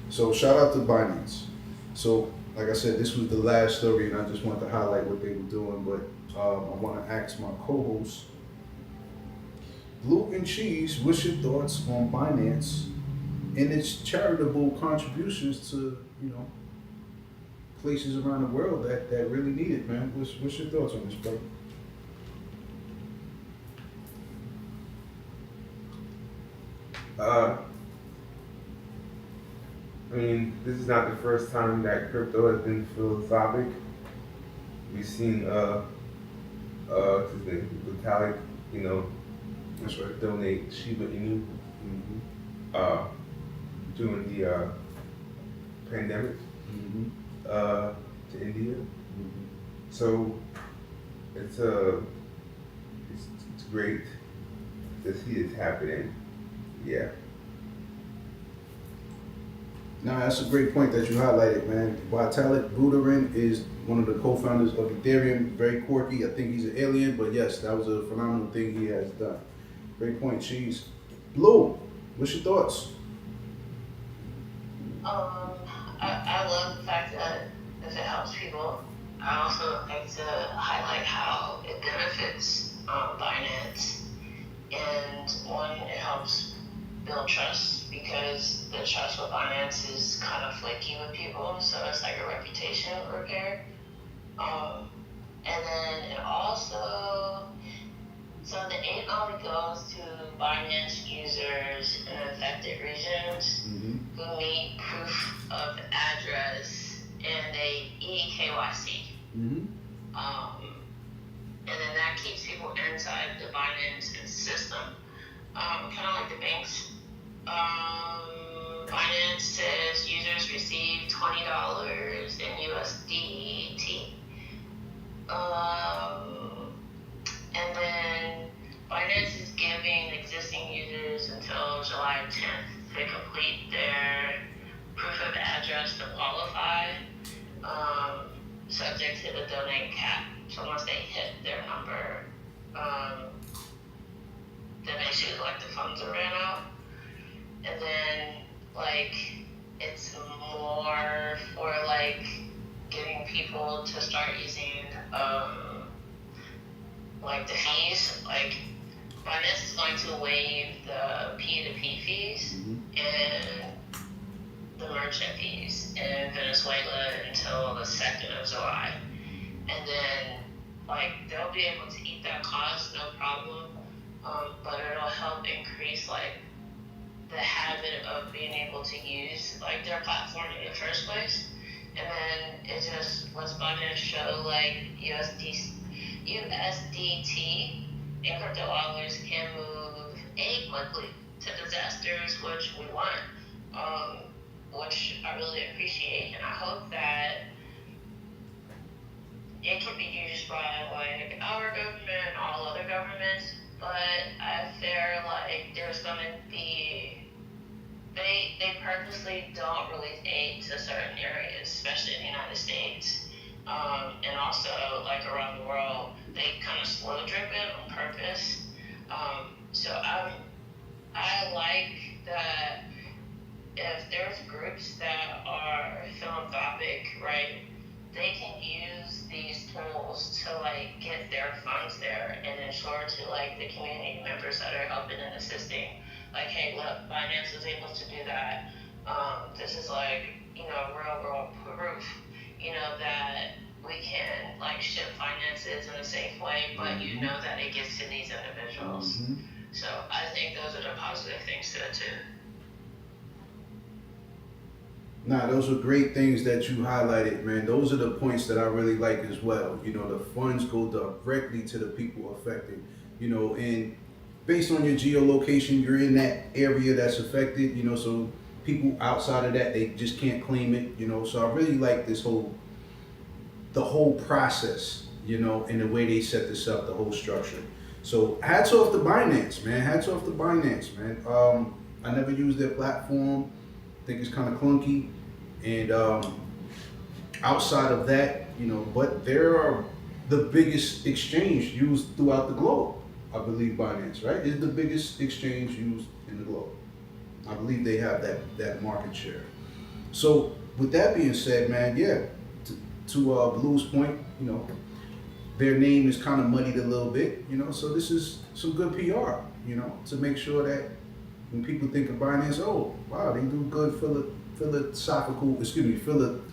So shout out to Binance. So like I said, this was the last story, and I just wanted to highlight what they were doing. But I want to ask my co-host, Blue and Cheese, what's your thoughts on Binance and its charitable contributions to, you know, places around the world that really need it, man? What's your thoughts on this, brother? I mean, this is not the first time that crypto has been philosophic. We've seen what's his name, Vitalik, you know, That's right. donate Shiba Inu during the pandemic to India. So it's great to see this happening. Yeah. Now that's a great point that you highlighted, man. Vitalik Buterin is one of the co-founders of Ethereum. Very quirky. I think he's an alien, but yes, that was a phenomenal thing he has done. Great point, Cheese. Blue, what's your thoughts? I love the fact that if it helps people, I also like to highlight how it benefits Binance. And one, it helps build trust, because the trust with Binance is kind of flaky with people, so it's like a reputation repair. And then it also, so the aid only goes to Binance users in affected regions who need proof of address and a eKYC. And then that keeps people inside the Binance system. Kind of like the banks. Binance says users receive $20 in USDT. And then Binance is giving existing users until July 10th to complete their proof of address to qualify, subject to the donate cap. So once they hit their number, then basically like the funds are ran out. And then like it's more for like getting people to start using like the fees. Like Binance is going to waive the P2P fees and the merchant fees in Venezuela until the 2nd of July. And then like they'll be able to eat that cost, no problem. But it'll help increase like the habit of being able to use like their platform in the first place. And then it just was Binance show like USDT and crypto wallets can move quickly to disasters, which we want, which I really appreciate, and I hope that it can be used by like our government and all other governments. But I fear like there's gonna be they purposely don't release aid to certain areas, especially in the United States, and also like around the world. They kind of slow drip it on purpose. So I like that if there's groups that are philanthropic, right, they can use these tools to like get their funds there and ensure to like the community members that are helping and assisting, like, hey, look, Binance was able to do that. This is like, you know, real world proof, you know, that we can like ship finances in a safe way, but you know that it gets to these individuals. So I think those are the positive things to it too. Nah, those are great things that you highlighted, man. Those are the points that I really like as well. You know, the funds go directly to the people affected, you know, and based on your geolocation, you're in that area that's affected, you know, so people outside of that, they just can't claim it, you know. So I really like this whole the whole process, you know, and the way they set this up, the whole structure. So hats off to Binance, man. Hats off to Binance, man. I never used their platform. I think it's kind of clunky. And outside of that, you know, but there are the biggest exchange used throughout the globe. I believe Binance, right, is the biggest exchange used in the globe. I believe they have that market share. So with that being said, man, yeah, to Blue's point, you know, their name is kind of muddied a little bit, you know, so this is some good PR, you know, to make sure that when people think of Binance, oh, wow, they do good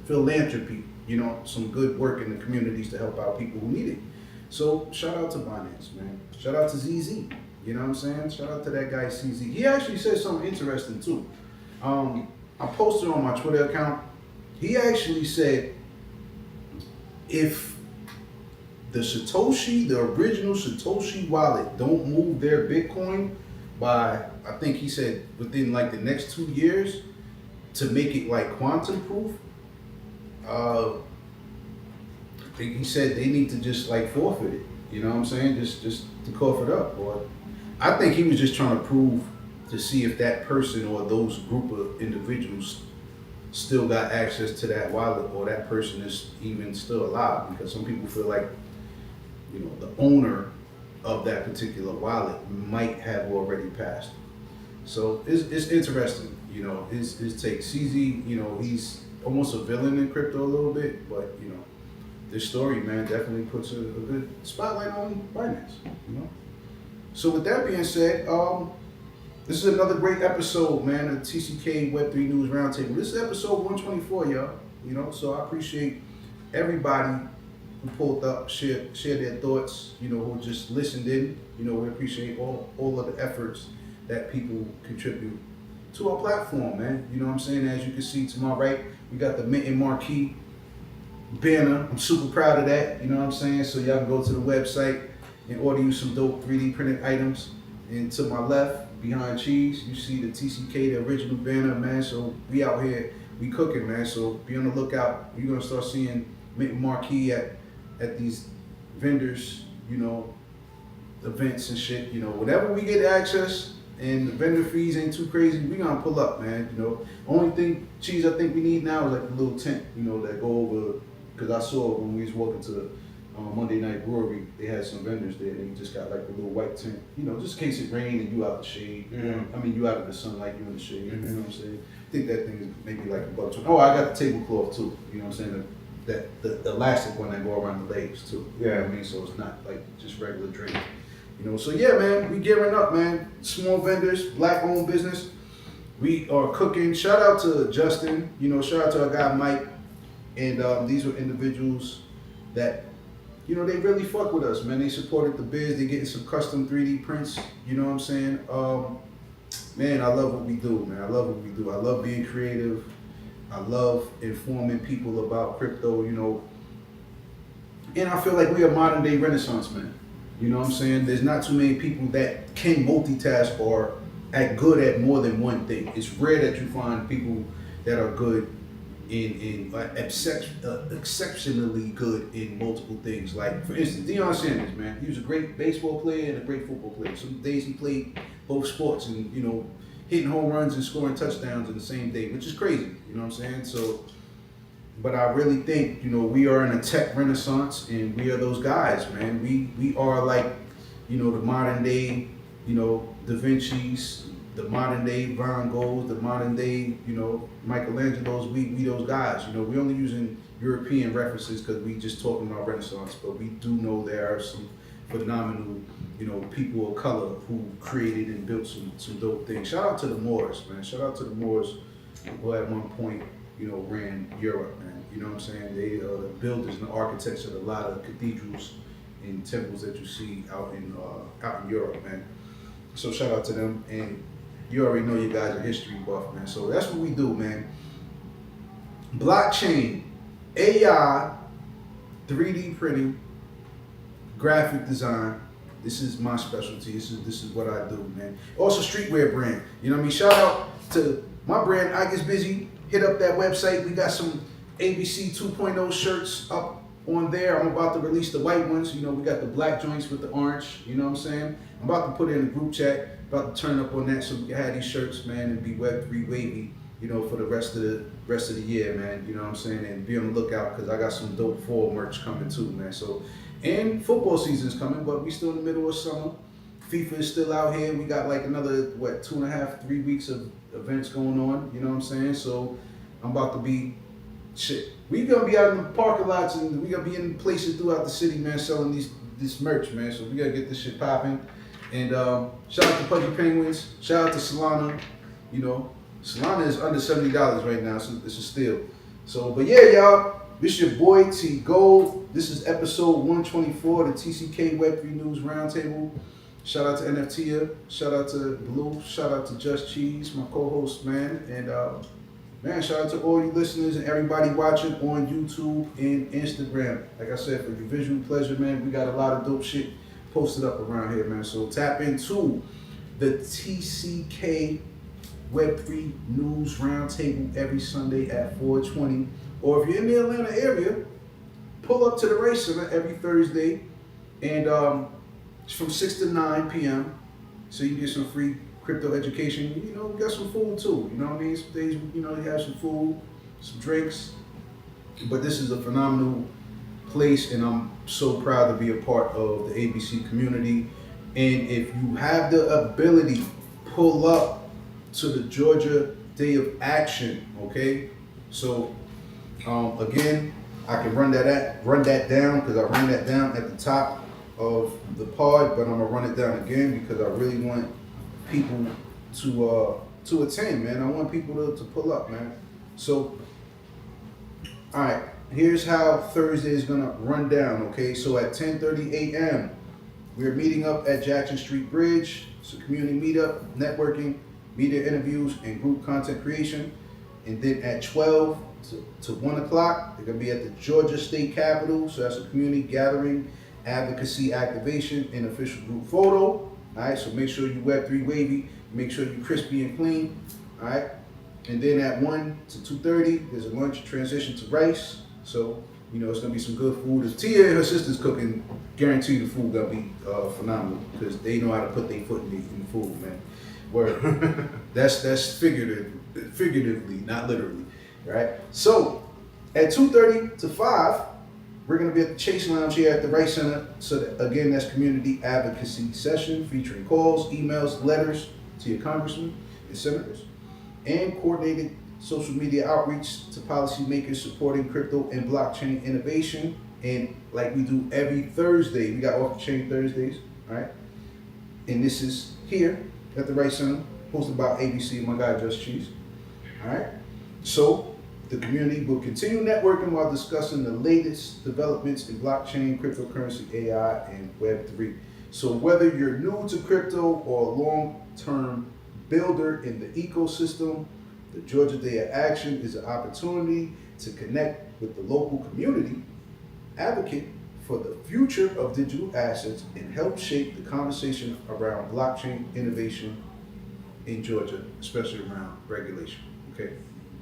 philanthropy, you know, some good work in the communities to help out people who need it. So shout out to Binance, man. Shout out to ZZ, you know what I'm saying? Shout out to that guy CZ. He actually said something interesting too. I posted on my Twitter account. He actually said if the original Satoshi wallet don't move their Bitcoin by, I think he said within like the next 2 years to make it like quantum proof, I think he said they need to just like forfeit it. You know what I'm saying? Just to cough it up. Or I think he was just trying to prove to see if that person or those group of individuals still got access to that wallet, or that person is even still alive, because some people feel like, you know, the owner of that particular wallet might have already passed. So it's interesting, you know, his take. CZ, you know, he's almost a villain in crypto a little bit, but you know, this story, man, definitely puts a good spotlight on Binance, you know. So with that being said, this is another great episode, man, of TCK Web3 News Roundtable. This is episode 124, y'all. You know, so I appreciate everybody who pulled up, shared their thoughts, you know, who just listened in. You know, we appreciate all of the efforts that people contribute to our platform, man. You know what I'm saying? As you can see to my right, we got the Mint and Marquee banner. I'm super proud of that, you know what I'm saying? So y'all can go to the website and order you some dope 3D printed items. And to my left, behind Cheese, you see the TCK, the original banner, man. So we out here, we cooking, man. So be on the lookout. You're gonna start seeing Mint and Marquee at these vendors, you know, events and shit. You know, whenever we get access and the vendor fees ain't too crazy, we gonna pull up, man. You know, only thing, Cheese, I think we need now is like a little tent, you know, that go over, because I saw when we was walking to Monday Night Brewery, they had some vendors there, and they just got like a little white tent, you know, just in case it rained and you out the shade. Mm-hmm. I mean, you out of the sunlight, you in the shade. Mm-hmm. You know what I'm saying? I think that thing is maybe like $120. Oh, I got the tablecloth too. You know what I'm saying? The elastic one that go around the legs too. Yeah. You know what I mean? So it's not like just regular drink. You know, so yeah, man, we gearing up, man. Small vendors, black-owned business. We are cooking. Shout out to Justin. You know, shout out to our guy Mike. And these were individuals that, you know, they really fuck with us, man. They supported the biz. They getting some custom 3D prints. You know what I'm saying? Man, I love what we do, man. I love what we do. I love being creative. I love informing people about crypto, you know. And I feel like we are modern day Renaissance man. You know what I'm saying? There's not too many people that can multitask or act good at more than one thing. It's rare that you find people that are good exceptionally good in multiple things. Like, for instance, Deion Sanders, man. He was a great baseball player and a great football player. Some days he played both sports and, you know, hitting home runs and scoring touchdowns in the same day, which is crazy. You know what I'm saying? So, but I really think, you know, we are in a tech renaissance, and we are those guys, man. We are like, you know, the modern day, you know, Da Vinci's, the modern day Van Goghs, the modern day, you know, Michelangelo's. We those guys. You know, we only using European references because we just talking about Renaissance, but we do know there are some phenomenal, you know, people of color who created and built some dope things. Shout out to the Moors, man. Shout out to the Moors who at one point, you know, ran Europe, man. You know what I'm saying? They are the builders and the architects of a lot of cathedrals and temples that you see out in Europe, man. So shout out to them. And you already know you guys are history buff, man. So that's what we do, man. Blockchain, AI, 3D printing, graphic design. This is my specialty. This is what I do, man. Also, streetwear brand. You know what I mean? Shout out to my brand, I Gets Busy. Hit up that website. We got some ABC 2.0 shirts up on there. I'm about to release the white ones. You know, we got the black joints with the orange. You know what I'm saying? I'm about to put it in the group chat. About to turn up on that so we can have these shirts, man, and be Web3 wavy. You know, for the rest of the year, man. You know what I'm saying? And be on the lookout because I got some dope fall merch coming too, man. So, and football season's coming, but we still in the middle of summer. FIFA is still out here. We got like another 2.5, 3 weeks of events going on. You know what I'm saying? So, I'm about to be shit. We gonna be out in the parking lots and we gonna be in places throughout the city, man, selling this merch, man. So we gotta get this shit popping. And shout out to Pudgy Penguins. Shout out to Solana. You know, Solana is under $70 right now, so it's a steal. So, but yeah, y'all, this your boy T Gold. This is episode 124 of the TCK Web3 News Roundtable. Shout out to NFTia. Shout out to Blue. Shout out to Just Cheese, my co-host, man. And man, shout out to all you listeners and everybody watching on YouTube and Instagram. Like I said, for your visual pleasure, man, we got a lot of dope shit posted up around here, man. So tap into the TCK Web3 News Roundtable every Sunday at 4:20. Or if you're in the Atlanta area, pull up to the Race Center every Thursday. And it's from 6 to 9 p.m. So you can get some free crypto education. You know, we got some food too. You know what I mean? Some days, you know, you have some food, some drinks. But this is a phenomenal place, and I'm so proud to be a part of the ABC community. And if you have the ability, pull up to the Georgia Day of Action, okay? So again, I can run that down because I ran that down at the top of the pod, but I'm gonna run it down again because I really want people to attend, man. I want people to pull up, man. So, all right, here's how Thursday is gonna run down, okay? So at 10:30 a.m., we're meeting up at Jackson Street Bridge. It's a community meetup, networking, media interviews, and group content creation. And then at 12 to 1 o'clock, they're gonna be at the Georgia State Capitol. So that's a community gathering, advocacy activation, and official group photo. All right, so make sure you Web3 wavy, make sure you crispy and clean. All right, and then at 1 to 2:30, there's a lunch transition to rice. So, you know, it's gonna be some good food. If Tia and her sister's cooking, guarantee the food gonna be phenomenal because they know how to put their foot in the food, man. Word. that's figuratively, not literally, right? So, at 2:30 to 5, we're going to be at the Chase Lounge here at the Rice Center. So that, again, that's community advocacy session featuring calls, emails, letters to your congressmen and senators, and coordinated social media outreach to policymakers supporting crypto and blockchain innovation. And like we do every Thursday, we got off the chain Thursdays, all right? And this is here at the Rice Center, hosted by ABC and my guy Just Cheese, all right? So, the community will continue networking while discussing the latest developments in blockchain, cryptocurrency, AI, and Web3. So whether you're new to crypto or a long-term builder in the ecosystem, the Georgia Day of Action is an opportunity to connect with the local community, advocate for the future of digital assets, and help shape the conversation around blockchain innovation in Georgia, especially around regulation, okay?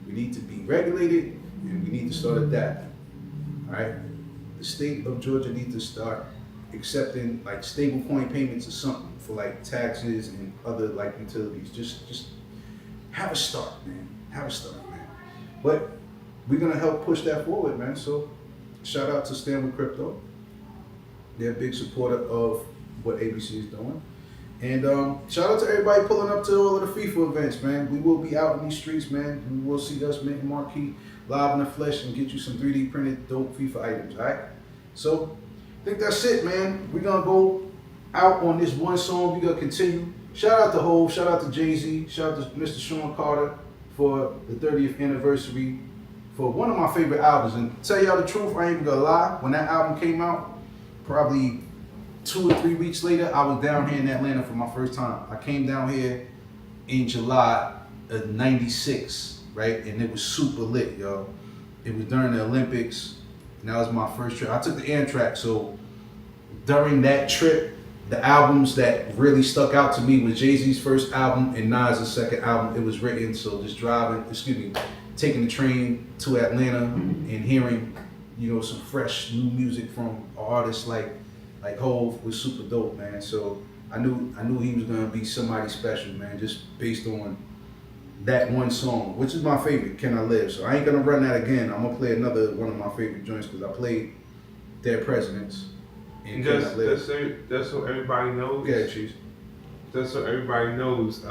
We need to be regulated, and we need to start adapting. All right, the state of Georgia needs to start accepting like stablecoin payments or something for like taxes and other like utilities. Just have a start, man. Have a start, man. But we're gonna help push that forward, man. So shout out to Stand With Crypto. They're a big supporter of what ABC is doing. And shout out to everybody pulling up to all of the FIFA events, man. We will be out in these streets, man. You will see us make marquee live in the flesh and get you some 3D printed dope FIFA items, all right? So I think that's it, man. We're going to go out on this one song. We're going to continue. Shout out to Hov, shout out to Jay-Z, shout out to Mr. Sean Carter for the 30th anniversary for one of my favorite albums. And to tell y'all the truth, I ain't even going to lie. When that album came out, probably 2 or 3 weeks later, I was down here in Atlanta for my first time. I came down here in July of '96, right? And it was super lit, yo. It was during the Olympics, and that was my first trip. I took the Amtrak, so during that trip, the albums that really stuck out to me was Jay-Z's first album and Nas' second album. It was written, so just taking the train to Atlanta and hearing some fresh new music from artists like Hove was super dope, man. So I knew he was gonna be somebody special, man, just based on that one song, which is my favorite, Can I Live. So I ain't gonna run that again. I'm gonna play another one of my favorite joints because I played Dead Presidents. And Can I Live. That's so everybody knows. Yeah, Chief. Just so everybody knows,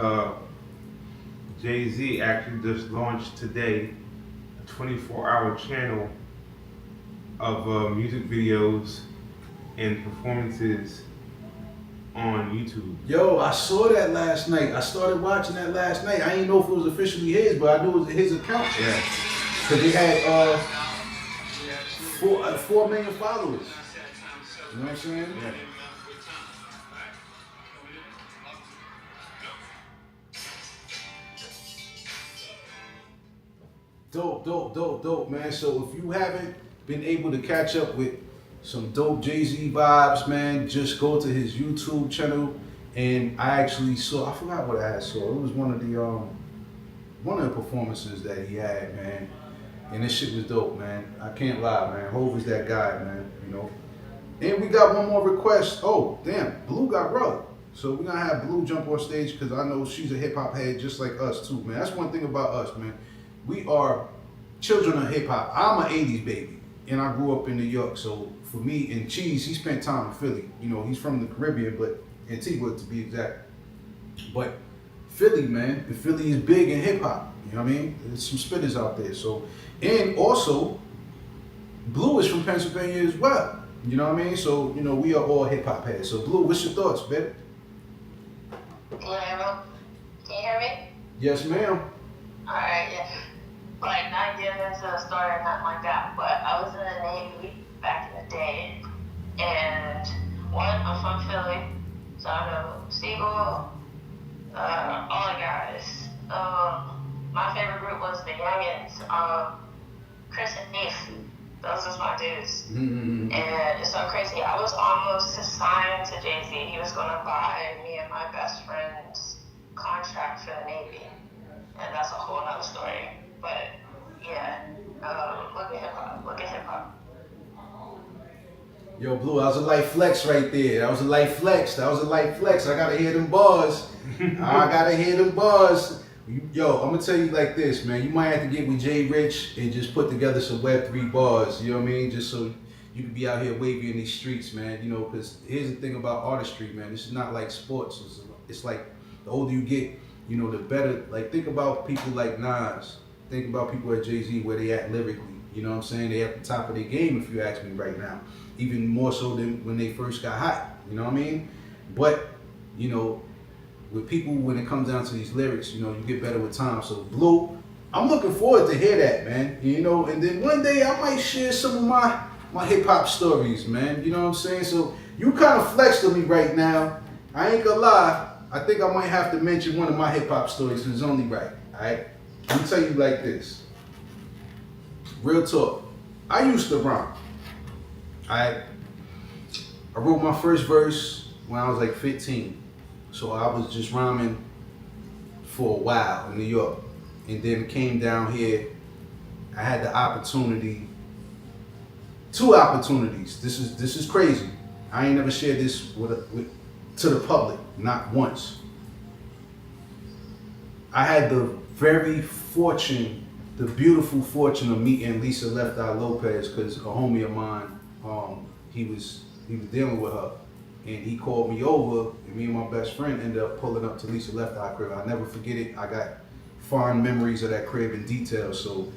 Jay-Z actually just launched today a 24-hour channel of music videos and performances on YouTube. Yo, I saw that last night. I started watching that last night. I didn't know if it was officially his, but I knew it was his account. Yeah. Because he had 4 million followers. You know what I'm saying? Yeah. Dope, man. So if you haven't been able to catch up with some dope Jay-Z vibes, man, just go to his YouTube channel. And I actually saw, I forgot what I saw. It was one of the performances that he had, man. And this shit was dope, man. I can't lie, man. Hov is that guy, man, you know. And we got one more request. Oh, damn, Blue got rugged. So we're gonna have Blue jump on stage because I know she's a hip hop head just like us too, man. That's one thing about us, man. We are children of hip hop. I'm an 80s baby and I grew up in New York. So for me and Cheese, he spent time in Philly. You know, he's from the Caribbean, but Antigua to be exact. But Philly, man, and Philly is big in hip hop. You know what I mean? There's some spitters out there. So, and also, Blue is from Pennsylvania as well. You know what I mean? So, you know, we are all hip hop heads. So, Blue, what's your thoughts, baby? Yeah, can you hear me? Yes, ma'am. Alright, yeah. Like, not getting into the story or nothing like that, but I was in the Navy back in the day. And I'm from Philly, so I know Siegel, all the guys. My favorite group was the Youngins, Chris and Neef. Those was my dudes. Mm-hmm. And it's so crazy. I was almost assigned to Jay-Z. He was going to buy me and my best friend's contract for the Navy. And that's a whole nother story. But, yeah, look at hip-hop. Look at hip-hop. Yo, Blue, that was a light flex right there. That was a light flex. I gotta hear them bars. Yo, I'm gonna tell you like this, man. You might have to get with Jay Rich and just put together some Web3 bars, you know what I mean? Just so you can be out here wavy in these streets, man. You know, because here's the thing about artistry, man. This is not like sports. It's like the older you get, you know, the better. Like, think about people like Nas. Think about people at Jay-Z, where they at lyrically. You know what I'm saying? They at the top of their game, if you ask me right now. Even more so than when they first got hot. You know what I mean? But, you know, with people, when it comes down to these lyrics, you know, you get better with time. So, Blue, I'm looking forward to hear that, man. You know, and then one day I might share some of my hip-hop stories, man. You know what I'm saying? So, you kind of flexed on me right now. I ain't gonna lie. I think I might have to mention one of my hip-hop stories because it's only right, all right? Let me tell you like this. Real talk. I used to rhyme. I wrote my first verse when I was like 15. So I was just rhyming for a while in New York. And then came down here. I had the opportunity, 2 opportunities. This is crazy. I ain't never shared this to the public, not once. I had the beautiful fortune of meeting Lisa Left Eye Lopez because a homie of mine, he was dealing with her, and he called me over, and me and my best friend ended up pulling up to Lisa Left Eye crib. I'll never forget it. I got fond memories of that crib in detail, so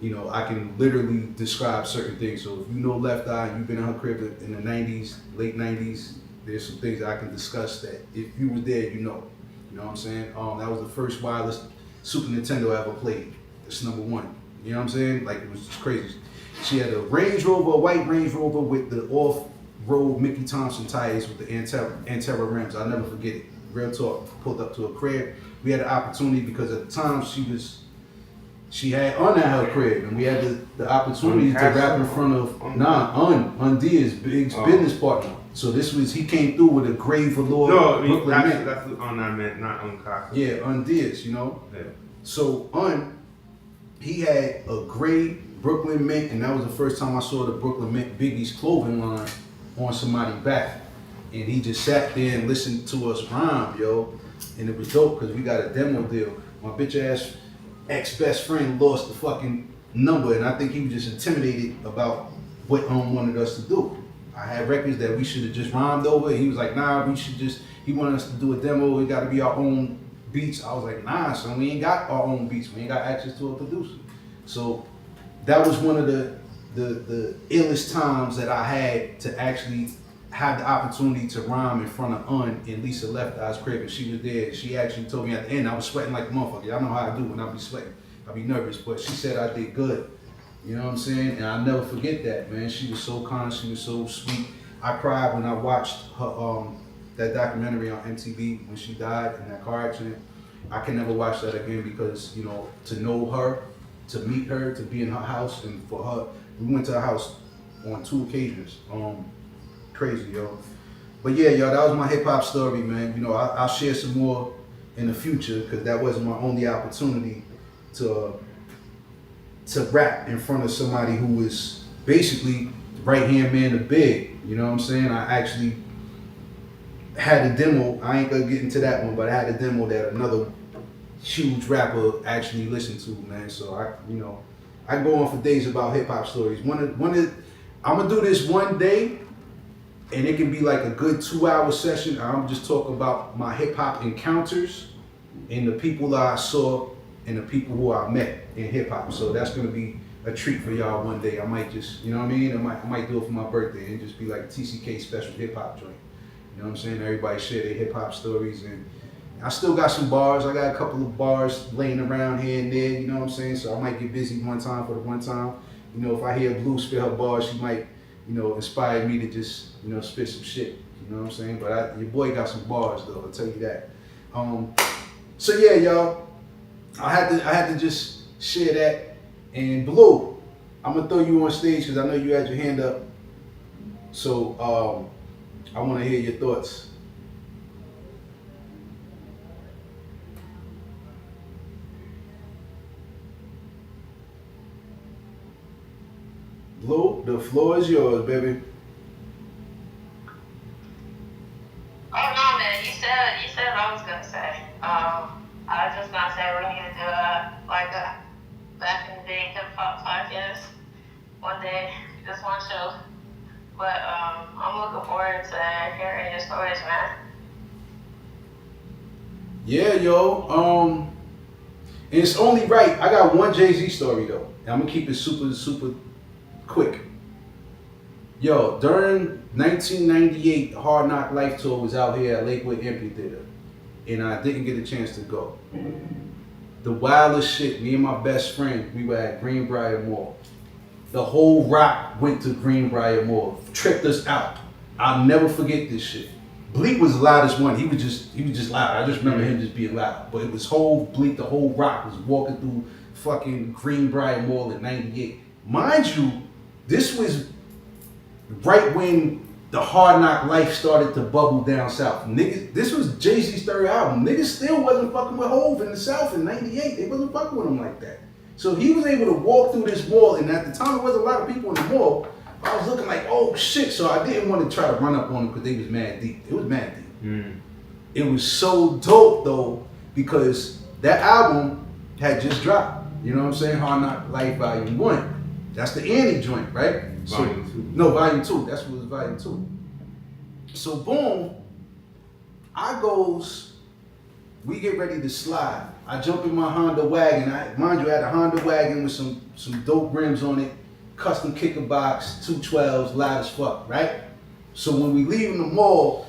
you know I can literally describe certain things. So if you know Left Eye and you've been in her crib in the 90s, late 90s, there's some things that I can discuss that if you were there, you know. You know what I'm saying? That was the first wireless Super Nintendo I ever played. That's number 1. You know what I'm saying? Like, it was just crazy. She had a Range Rover, a white Range Rover with the off-road Mickey Thompson tires with the Antera rims. I'll never forget it. Real talk. Pulled up to a crib. We had an opportunity because at the time she had at her crib, and we had the opportunity to rap in front of Undia's business partner. So he came through with a gray velour. No, I mean, Brooklyn that's mint. I meant, not Casa. Yeah, Undia's, you know. Yeah. So he had a gray Brooklyn Mint, and that was the first time I saw the Brooklyn Mint Biggie's clothing line on somebody's back. And he just sat there and listened to us rhyme, yo. And it was dope because we got a demo deal. My bitch ass ex-best friend lost the fucking number, and I think he was just intimidated about what wanted us to do. I had records that we should have just rhymed over, and he was like, nah, we should just, he wanted us to do a demo, it gotta be our own beats. I was like, nah, son, we ain't got our own beats, we ain't got access to a producer. So that was one of the illest times that I had to actually have the opportunity to rhyme in front of Un and Lisa Left Eye's crib, and she was there. She actually told me at the end, I was sweating like a motherfucker. Y'all know how I do when I be sweating. I be nervous, but she said I did good. You know what I'm saying? And I'll never forget that, man. She was so kind, she was so sweet. I cried when I watched her that documentary on MTV when she died in that car accident. I can never watch that again because, you know, to know her, to meet her, to be in her house, and for her, we went to her house on 2 occasions. Crazy, yo. But yeah, y'all, that was my hip hop story, man. You know, I'll share some more in the future because that wasn't my only opportunity to rap in front of somebody who was basically the right-hand man to Big. You know what I'm saying? I actually had a demo. I ain't gonna get into that one, but I had a demo that another huge rapper actually listened to, man. So I can go on for days about hip hop stories. I'm gonna do this one day. And it can be like a good 2-hour session. I'm just talking about my hip hop encounters and the people that I saw and the people who I met in hip hop. So that's gonna be a treat for y'all one day. I might just, you know what I mean? I might do it for my birthday and just be like a TCK special hip hop joint. You know what I'm saying? Everybody share their hip hop stories, and I still got some bars. I got a couple of bars laying around here and there. You know what I'm saying? So I might get busy one time for the one time. You know, if I hear Blue spit her bars, she might, you know, inspired me to just, you know, spit some shit. You know what I'm saying? But your boy got some bars though, I'll tell you that. So yeah, y'all, I had to just share that. And Blue, I'm gonna throw you on stage because I know you had your hand up. So I want to hear your thoughts. Blue, the floor is yours, baby. Oh no, man! You said what I was gonna say. I was just gonna say we need to do like a back in the day hip hop podcast one day, just one show. But I'm looking forward to hearing your stories, man. Yeah, yo. And it's only right. I got one Jay-Z story though, and I'm gonna keep it super quick. Yo, during 1998, Hard Knock Life Tour was out here at Lakewood Amphitheater, and I didn't get a chance to go. The wildest shit, me and my best friend, we were at Greenbrier Mall. The whole rock went to Greenbrier Mall, tripped us out. I'll never forget this shit. Bleak was the loudest one. He was just loud. I just remember him just being loud. But it was whole Bleak, the whole rock was walking through fucking Greenbrier Mall in 98. Mind you, this was right when the Hard Knock Life started to bubble down south. Niggas, this was Jay-Z's 3rd album. Niggas still wasn't fucking with Hov in the South in 98. They wasn't fucking with him like that. So he was able to walk through this mall, and at the time there wasn't a lot of people in the mall. I was looking like, oh shit. So I didn't want to try to run up on them because they was mad deep. It was mad deep. It was so dope though, because that album had just dropped. You know what I'm saying? Hard Knock Life Volume 1. That's the Annie joint, right? Volume 2. No, Volume 2. That's what was Volume 2. So boom, we get ready to slide. I jump in my Honda wagon. Mind you, I had a Honda wagon with some dope rims on it, custom kicker box, 212s, loud as fuck, right? So when we leave the mall,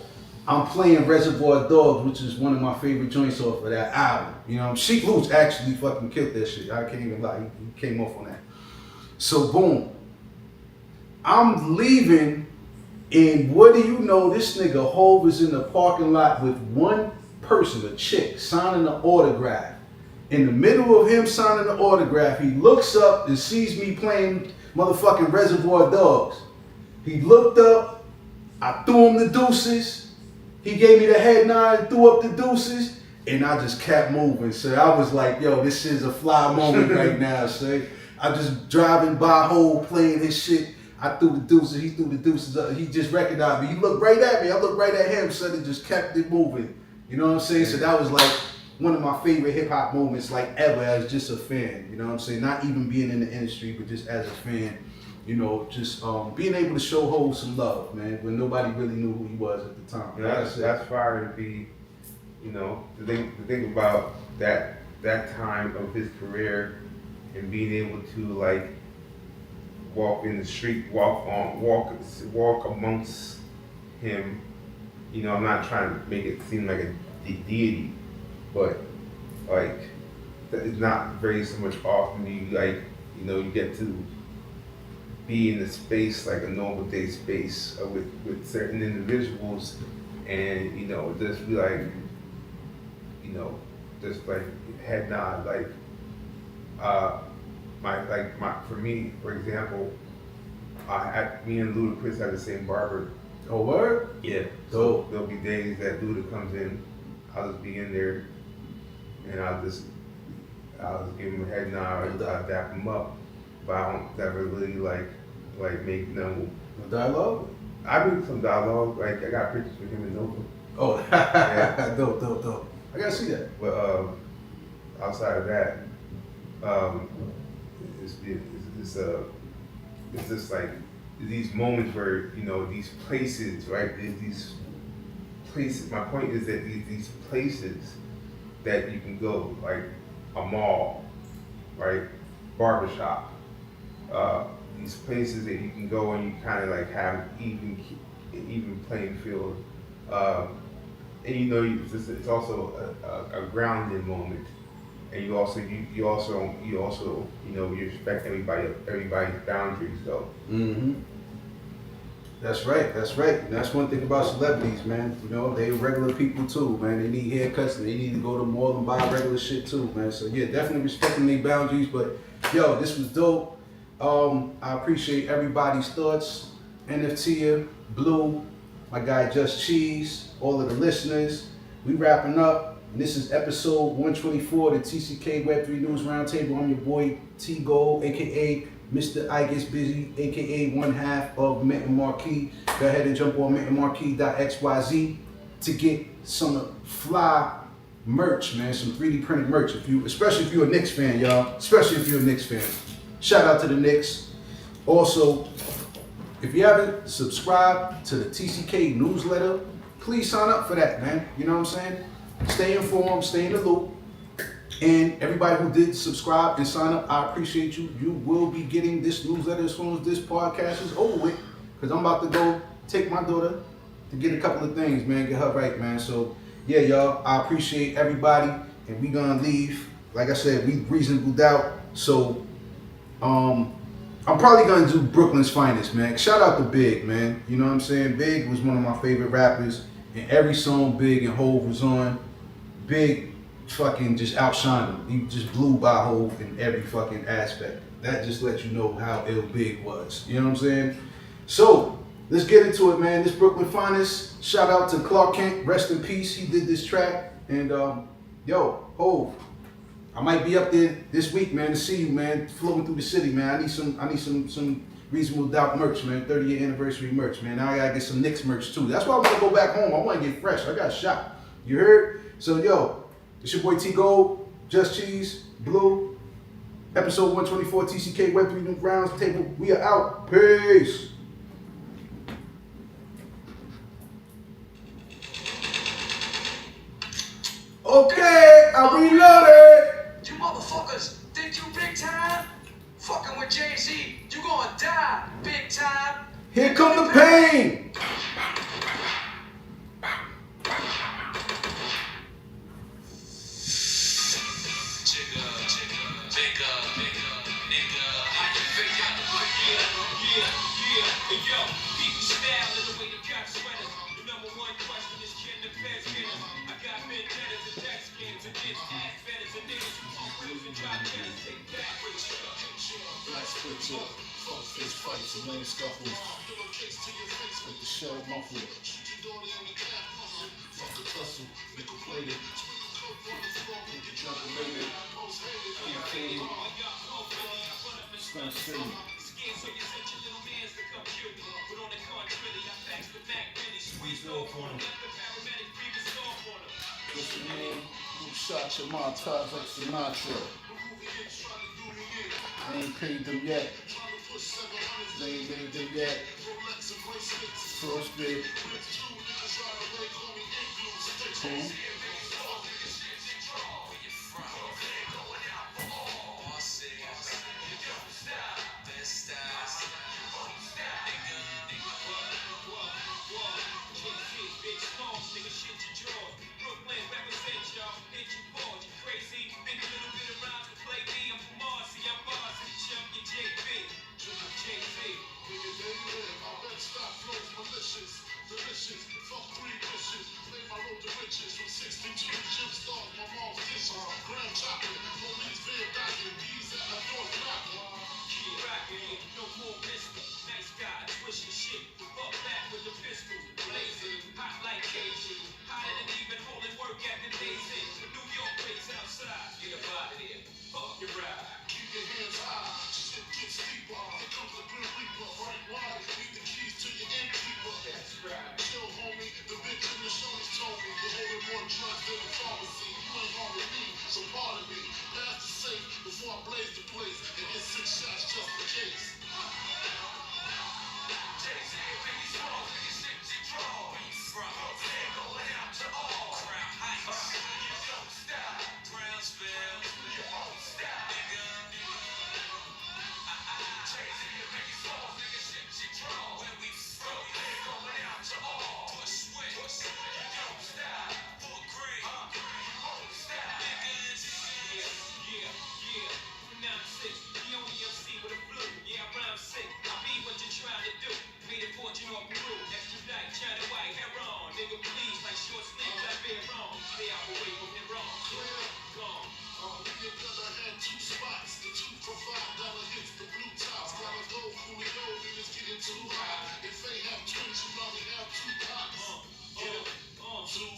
I'm playing Reservoir Dogs, which is one of my favorite joints off of that album. You know, Sheik Louch actually fucking killed that shit. I can't even lie, he came off on that. So boom, I'm leaving, and what do you know? This nigga Hov is in the parking lot with one person, a chick, signing an autograph. In the middle of him signing the autograph, he looks up and sees me playing motherfucking Reservoir Dogs. He looked up, I threw him the deuces, he gave me the head nod, threw up the deuces, and I just kept moving. So I was like, yo, this is a fly moment right now, say. I'm just driving by home playing his shit. I threw the deuces, he threw the deuces up. He just recognized me. He looked right at me. I looked right at him, so it just kept it moving. You know what I'm saying? So that was like one of my favorite hip hop moments like ever as just a fan. You know what I'm saying? Not even being in the industry, but just as a fan. You know, just being able to show Hov some love, man, when nobody really knew who he was at the time. Yeah, that's fire to be, you know, to think about that time of his career and being able to like walk in the street, walk amongst him. You know, I'm not trying to make it seem like a deity, but like it's not very so much often you like, you know, you get to be in the space like a normal day space with certain individuals, and you know, just be like, you know, just like head nod, like for me, for example, me and Ludacris have the same barber. Oh, word? Yeah. So there'll be days that Luda comes in, I'll just be in there, and I'll just give him a head nod, I'll dap him up, but I don't ever really like make no dialogue. I do some dialogue. Like I got pictures with him and Nova. Oh, yeah. dope. I gotta see that. But outside of that, it's just like these moments where, you know, these places, right? These places. My point is that these places that you can go, like a mall, right? Barbershop. These places that you can go and you kind of like have even playing field. And you know, it's also a grounding moment, and you also you know, you respect everybody's boundaries though. Mm-hmm. That's right. And that's one thing about celebrities, man. You know, they regular people too, man. They need haircuts and they need to go to more than buy regular shit too, man. So yeah, definitely respecting their boundaries. But yo, this was dope. I appreciate everybody's thoughts. NFT, Blue, my guy Just Cheese, all of the listeners. We wrapping up. And this is episode 124 of the TCK Web3 News Roundtable. I'm your boy T Gold, aka Mr. I Gets Busy, aka one half of Mint and Marquee. Go ahead and jump on mintandmarquee.xyz to get some fly merch, man. Some 3D printed merch. Especially if you're a Knicks fan, y'all. Especially if you're a Knicks fan. Shout out to the Knicks. Also, if you haven't subscribed to the TCK newsletter, please sign up for that, man. You know what I'm saying? Stay informed, stay in the loop. And everybody who did subscribe and sign up, I appreciate you. You will be getting this newsletter as soon as this podcast is over with. Because I'm about to go take my daughter to get a couple of things, man. Get her right, man. So, yeah, y'all, I appreciate everybody. And we gonna leave. Like I said, we reasonable doubt. So, I'm probably gonna do Brooklyn's Finest, man. Shout out to Big, man. You know what I'm saying? Big was one of my favorite rappers. And every song Big and Hov was on, Big fucking just outshined him. He just blew by Hov in every fucking aspect. That just lets you know how ill Big was. You know what I'm saying? So, let's get into it, man. This Brooklyn Finest. Shout out to Clark Kent. Rest in peace. He did this track. And, yo, Hov, I might be up there this week, man, to see you, man, flowing through the city, man. I need some Reasonable Doubt merch, man, 30th anniversary merch, man. Now I gotta get some Knicks merch too. That's why I want to go back home. I want to get fresh. I got shot. You heard? So, yo, it's your boy T Gold, Just Cheese, Blue, episode 124, TCK Web3 New Rounds Table. We are out. Peace. Okay, I reloaded. You motherfuckers think you big time? Fucking with Jay-Z, you gonna die big time. Here come the pain. Yo, people style in the way they got sweaters. The number one question is, can the feds get us? I got vendettas and death skins and ditch ass betters and niggas who pump wheels and try to get us take back. Black switch up, fuck fist fights and lame scuffles. With the shell muffled. Fuck the tussle, nickel plated. It's gonna see you. Squeeze off on him. What's your name? Who shot your montage like Sinatra? They ain't paid them yet. They ain't paid them yet. First bit. Cool. Brooklyn represent y'all, hit you bored, you crazy. Think a little bit of rhymes to play me. I'm from Marcy, I'm Marcy, champion JV. JV. When your day live, my bed stop flows malicious. Delicious, fuck 3 wishes. Play my road to riches. From 62 gym stars, my mom's dishes. Grand chocolate, police veer docking. These at my doors knocking. Keep rocking, no more mister. Nice guy, twishing shit. Fuck back with the pistols. Blazing, hot like Cajun. Hotter than even holding work at the days in. New York place outside. Get up out of there. Fuck your ride. Keep your hands high. Shit gets steeper. Here comes the Grim Reaper. Right wide. Need the keys to your innkeeper. That's right. Chill, homie. The bitch in the shoulders told me. You're holding more drugs than the pharmacy. You ain't harming me, so pardon me. Pass the safe before I blaze the place. And hit 6 shots just in case.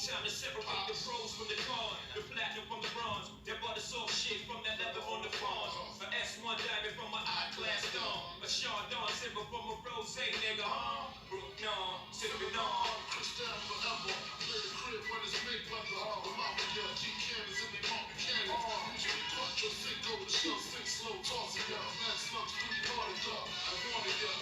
Time to separate the pros from the cons, the platinum from the bronze, that butter soft shit from that leather on the fawns, a S1 diamond from my eyeglass dawn, a Chardon silver from a rose, nigga, huh? Brook non, sipping on, Christian forever, play the crib when it's made weather, the mafia, G-cannons and they mafia cannons, usually cut your Cinco, the shell sink slow, tossing ya, man slugs through your body up, I wanted ya.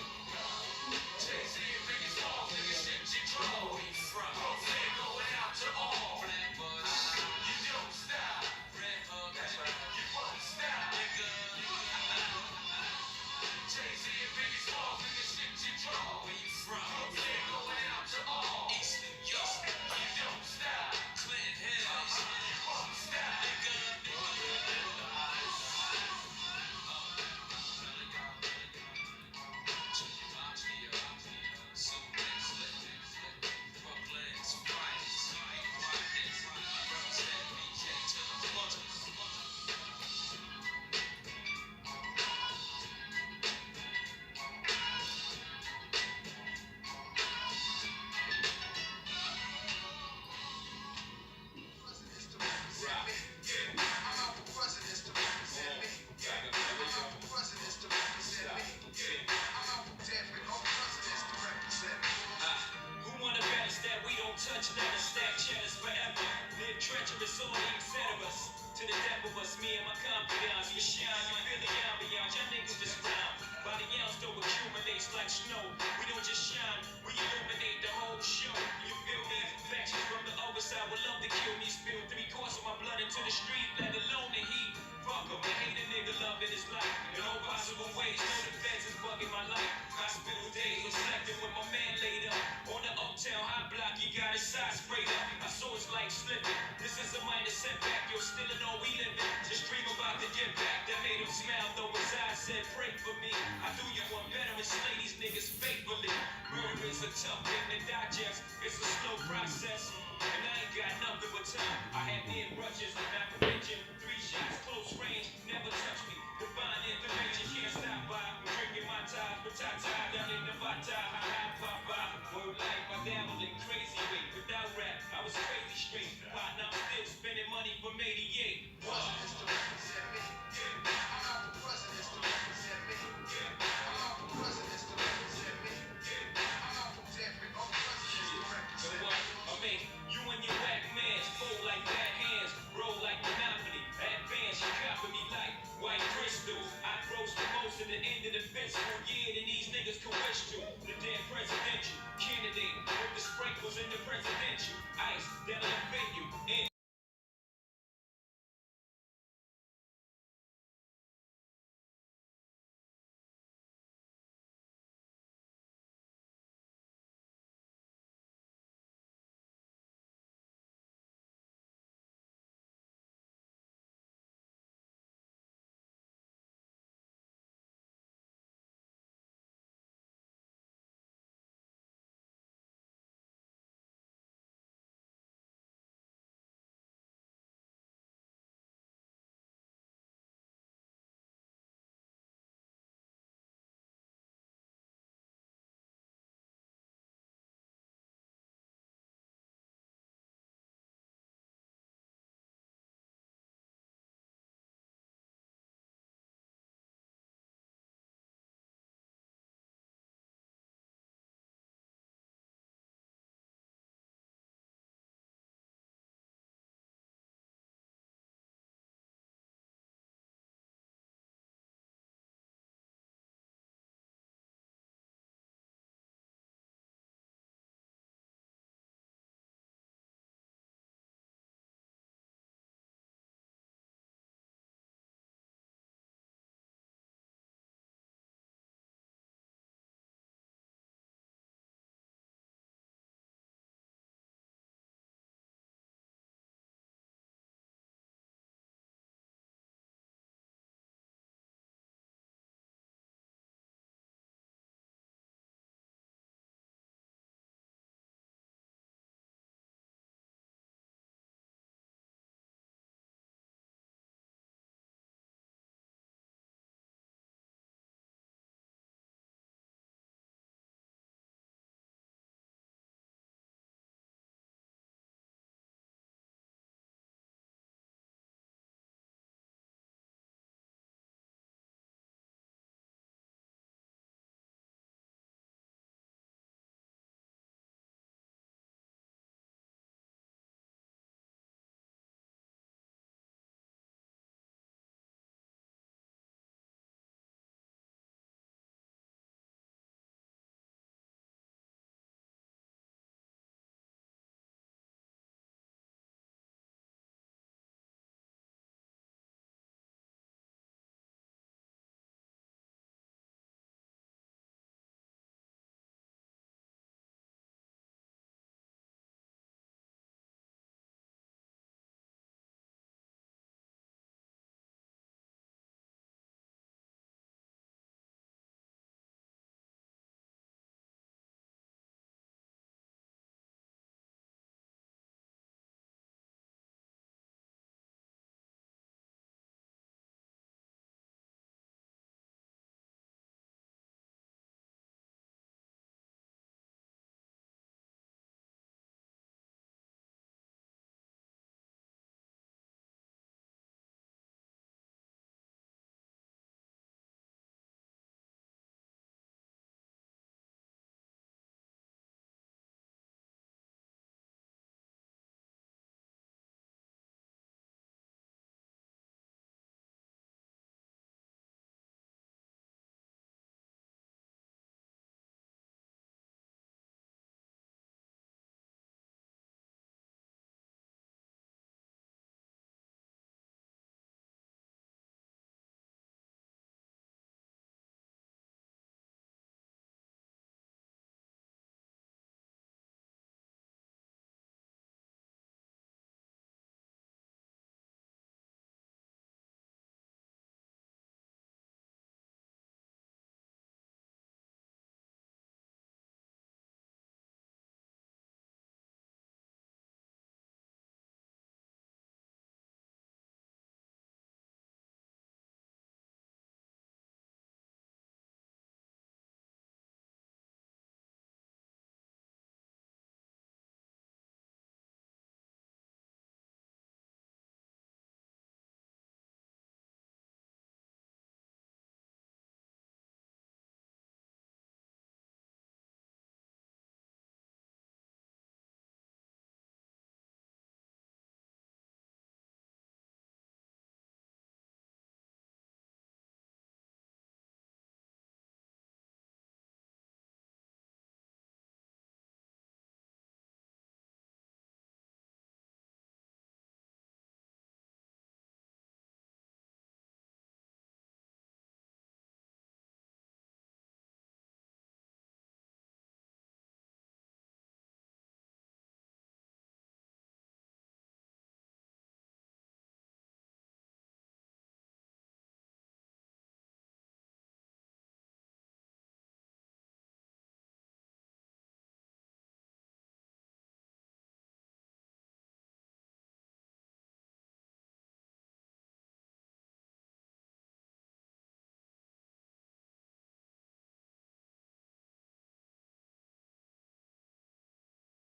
Jay-Z and Biggie Smalls, nigga shit, G-Tro, where you from? Going out to all Flatbush, you don't stop, Red Hook, you won't stop, nigga. Jay-Z and Biggie Smalls, nigga shit, G-Tro, where you from? Going out to all Eastern York, you don't stop, Clinton Hills, you won't stop, nigga. Touch that and stack cheddars forever. Live treacherous, all the us. To the death of us, me and my confidants. We shine, you feel the ambiance. Y'all niggas just round. Body ounce though accumulates like snow. We don't just shine, we illuminate the whole show. You feel me? Factions from the other side would love to kill me. Spill 3 quarts of my blood into the street, let alone the heat. Fuck 'em, I hate a nigga loving his life. In all possible ways, know the feds is bugging my life. Hospital days, reflecting when my man laid up. On the uptown high block, he got his side sprayed up. I saw his life slipping. This is a minor setback, you're still in all we living. Just dream about the get back that made him smile, though his eyes said, pray for me. I do you one better and slay these niggas faithfully. Murder is a tough thing to digest, it's a slow process. And I ain't got nothing but time. I had near brushes and apprehension. 3 shots, close range, never touch me. Divine intervention, can't stop by. I'm drinking my time, but tie down in the fata. Ha pop by. Word life, I dabbled in crazy way. Without rap, I was crazy straight. Partner, I'm still spending money in the presidential. Ice, that'll offend you.